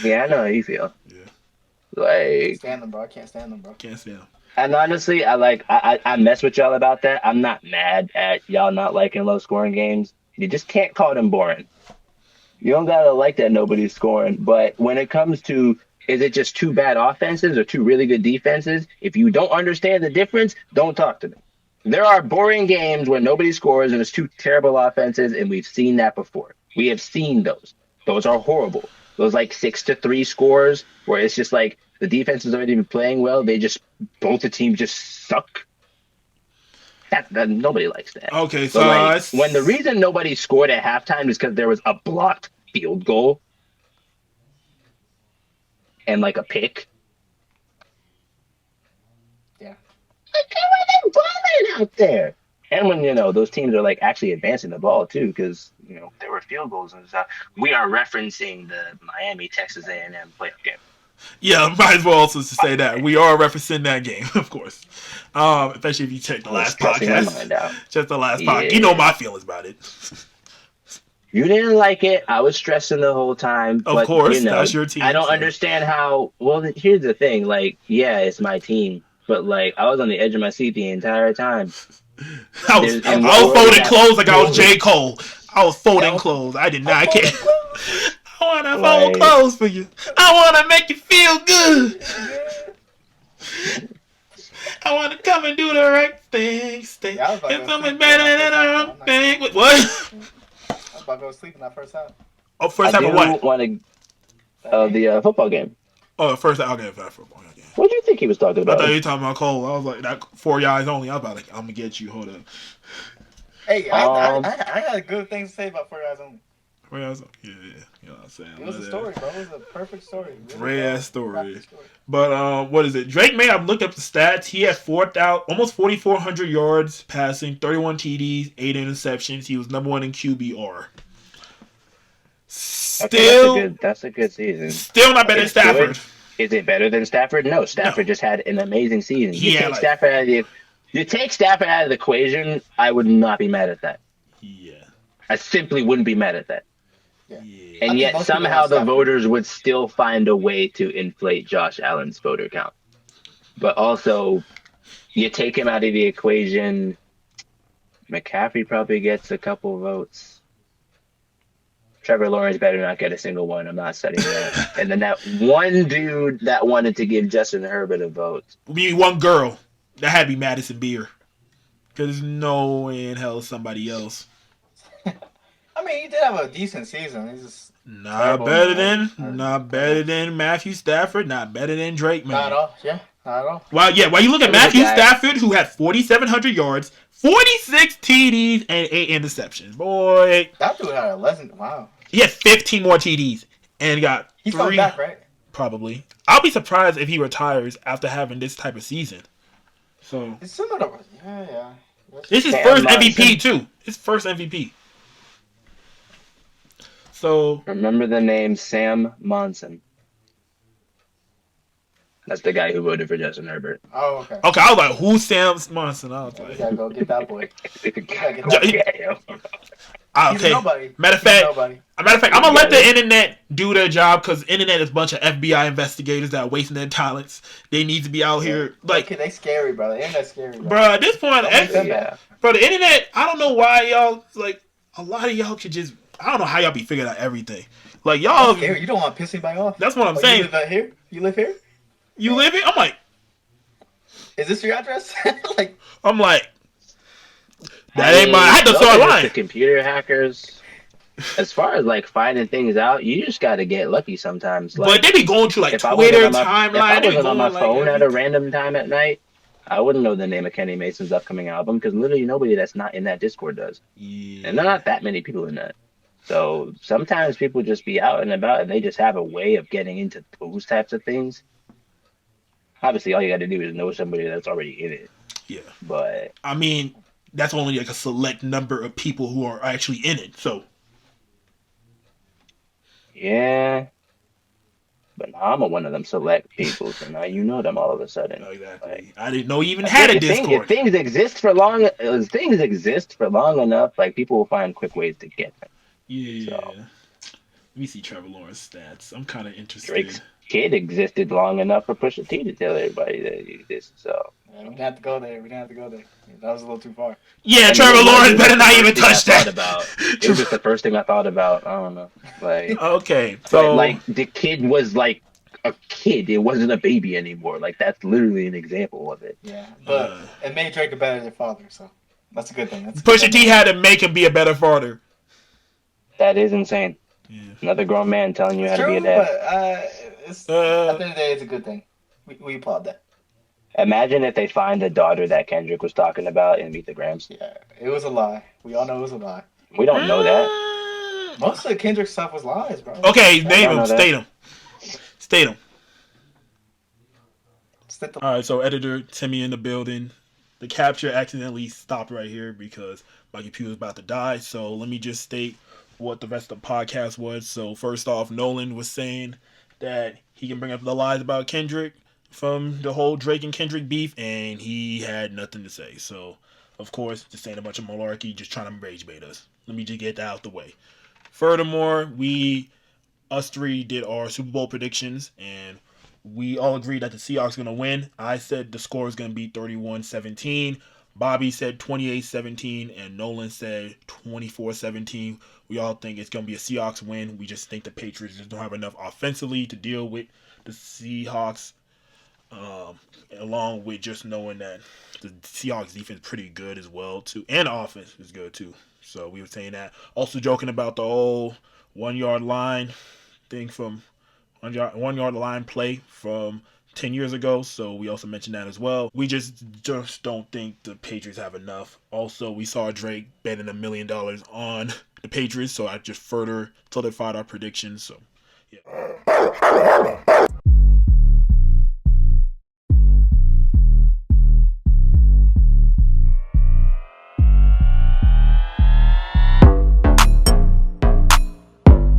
Yeah, I know how you feel. Yeah. Can't Like, stand them, bro. I can't stand them, bro. Can't stand them. and honestly, I mess with y'all about that. I'm not mad at y'all not liking low scoring games. You just can't call them boring. You don't gotta like that nobody's scoring. But when it comes to is it just 2 bad offenses or 2 really good defenses? If you don't understand the difference, don't talk to me. There are boring games where nobody scores and it's 2 terrible offenses, and we've seen that before. We have seen those. Those are horrible. Those like 6-3 scores where it's just like the defenses aren't even playing well. They just both the teams just suck. That nobody likes that. Okay, So so like when the reason nobody scored at halftime is because there was a blocked field goal and like a pick. Yeah. Like, why are they balling out there? And when those teams are like actually advancing the ball too, because there were field goals and stuff. We are referencing the Miami Texas A&M playoff game. yeah, might as well also say that we are referencing that game, of course. Especially if you check the I was last stressing my podcast, mind out. just the last Yeah. podcast. You know my feelings about it. You didn't like it. I was stressing the whole time. Of But, course, that's your team. I don't so. understand how. Well, here's the thing. Like, yeah, it's my team, but like, I was on the edge of my seat the entire time. I was And I'm I was what was folding that? clothes like I was What J. Cole. I was folding Yeah, clothes. I did not care. I want to fold Like- clothes for you. I want to make you feel good. I want to come and do the right thing. Stay. Yeah, I was about to If go I'm sleep better when I than first the half, wrong I'm not thing. gonna- What? I was about to go sleep in that first half. Oh, first I half of do what? want to That game. the football game. Oh, first half. Okay, football. Okay. What do you think he was talking I about? thought you were talking about Cole. I was like, that 4 yards only. I was about to, I'm gonna get you. Hold up. Hey, Um, I had good things to say about 4 Guys Only. 4 yards. Yeah. You know what I'm saying. It was a story, bro. It was a perfect story. Really Great well ass story. crafted story. But what is it? Drake May, I've looked up the stats. He had almost 4,400 yards passing, 31 TDs, 8 interceptions. He was number 1 in QBR. Okay, that's a good season. Still not better than It's Stafford. good. Is it better than Stafford? No, Stafford just had an amazing season. He had, You take Stafford out of the equation, I would not be mad at that. Yeah. I simply wouldn't be mad at that. Yeah. I And think yet most people somehow want the Stafford. voters would still find a way to inflate Josh Allen's voter count. But also, you take him out of the equation, McCaffrey probably gets a couple votes. Trevor Lawrence better not get a single one. I'm not setting that. And then that one dude that wanted to give Justin Herbert a vote. We need one girl. That had to be Madison Beer. Because there's no way in hell somebody else. I mean, he did have a decent season. He's just Not terrible better in the than, league. not better than Matthew Stafford. Not better than Drake, man. not at all. Yeah. Not at all. While you look at That was a Matthew guy- Stafford, who had 4,700 yards, 46 TDs, and 8 interceptions. Boy, That dude had a lesson. Wow. he had 15 more TDs and got He's 3. coming back, right? Probably. I'll be surprised if he retires after having this type of season. So It's similar to yeah. this is Sam first Monson. MVP too. His first MVP. So Remember the name Sam Monson. That's the guy who voted for Justin Herbert. Oh, okay. okay, I was like, who's Sam Monson? I was We like, gotta go get that boy. Yeah, Yeah. He's okay. a nobody. Matter of He's a fact, nobody. I'm gonna let the internet do their job because internet is a bunch of FBI investigators that are wasting their talents. They need to be out here like, Okay, they scary, bro. The internet's scary, bro. bro. At this point, Don't make them bad. bro, the internet. I don't know why y'all like. A lot of y'all could just. I don't know how y'all be figuring out everything. Like y'all. That's scary. You don't want to piss anybody off. That's what I'm Oh, saying. You live out here? You live here? You live it? Is this your address? Like, I'm like. That ain't my. I had to those start are just lying. the computer hackers. As far as like finding things out, you just got to get lucky sometimes. Like, But they be going to like if I Twitter wasn't on my, if timeline. I They be wasn't on my going, like, phone at a everything. random time at night, I wouldn't know the name of Kenny Mason's upcoming album because literally nobody that's not in that Discord does. Yeah. And there are not that many people in that. So sometimes people just be out and about and they just have a way of getting into those types of things. Obviously, all you got to do is know somebody that's already in it. Yeah. But I mean, that's only like a select number of people who are actually in it. So yeah. But now I'm one of them select people, so now you know them all of a sudden. exactly. Like, I didn't know you even had a Discord. If things exist for long enough, like people will find quick ways to get them. Yeah. So. Let me see Trevor Lawrence stats. I'm kind of interested. Drake's kid existed long enough for Pusha T to tell everybody that he exists. So yeah, we didn't have to go there. That was a little too far. Yeah, And Trevor it was Lawrence the better not first even thing I touch thought that. about. It was just the first thing I thought about. I don't know. Like, Okay, but so like the kid was like a kid. It wasn't a baby anymore. Like that's literally an example of it. Yeah, but it made Drake a better father, so that's a good thing. Pusha T had to make him be a better father. That is insane. Yeah. Another grown man telling you It's how to be true, a dad. but at the end of the day, it's a good thing. We applaud that. Imagine if they find the daughter that Kendrick was talking about in Meet the Grams. Yeah, it was a lie. We all know it was a lie. We don't know that. Most of the Kendrick stuff was lies, bro. Okay, I name don't him. know that. State him. Stick the- All right, so editor Timmy in the building. The capture accidentally stopped right here because my computer's about to die. So let me just state what the rest of the podcast was. So first off, Nolan was saying that he can bring up the lies about Kendrick from the whole Drake and Kendrick beef, and he had nothing to say. So, of course, just saying a bunch of malarkey, just trying to rage bait us. Let me just get that out the way. Furthermore, us three did our Super Bowl predictions, and we all agreed that the Seahawks are going to win. I said the score is going to be 31-17. Bobby said 28-17, and Nolan said 24-17. We all think it's going to be a Seahawks win. We just think the Patriots just don't have enough offensively to deal with the Seahawks, along with just knowing that the Seahawks defense is pretty good as well, too, and the offense is good, too. So we were saying that. Also joking about the whole 1 yard line thing from 1 yard line play from 10 years ago, so we also mentioned that as well. We just don't think the Patriots have enough. Also, we saw Drake betting $1 million on the Patriots, so I just further solidified our predictions. So, yeah.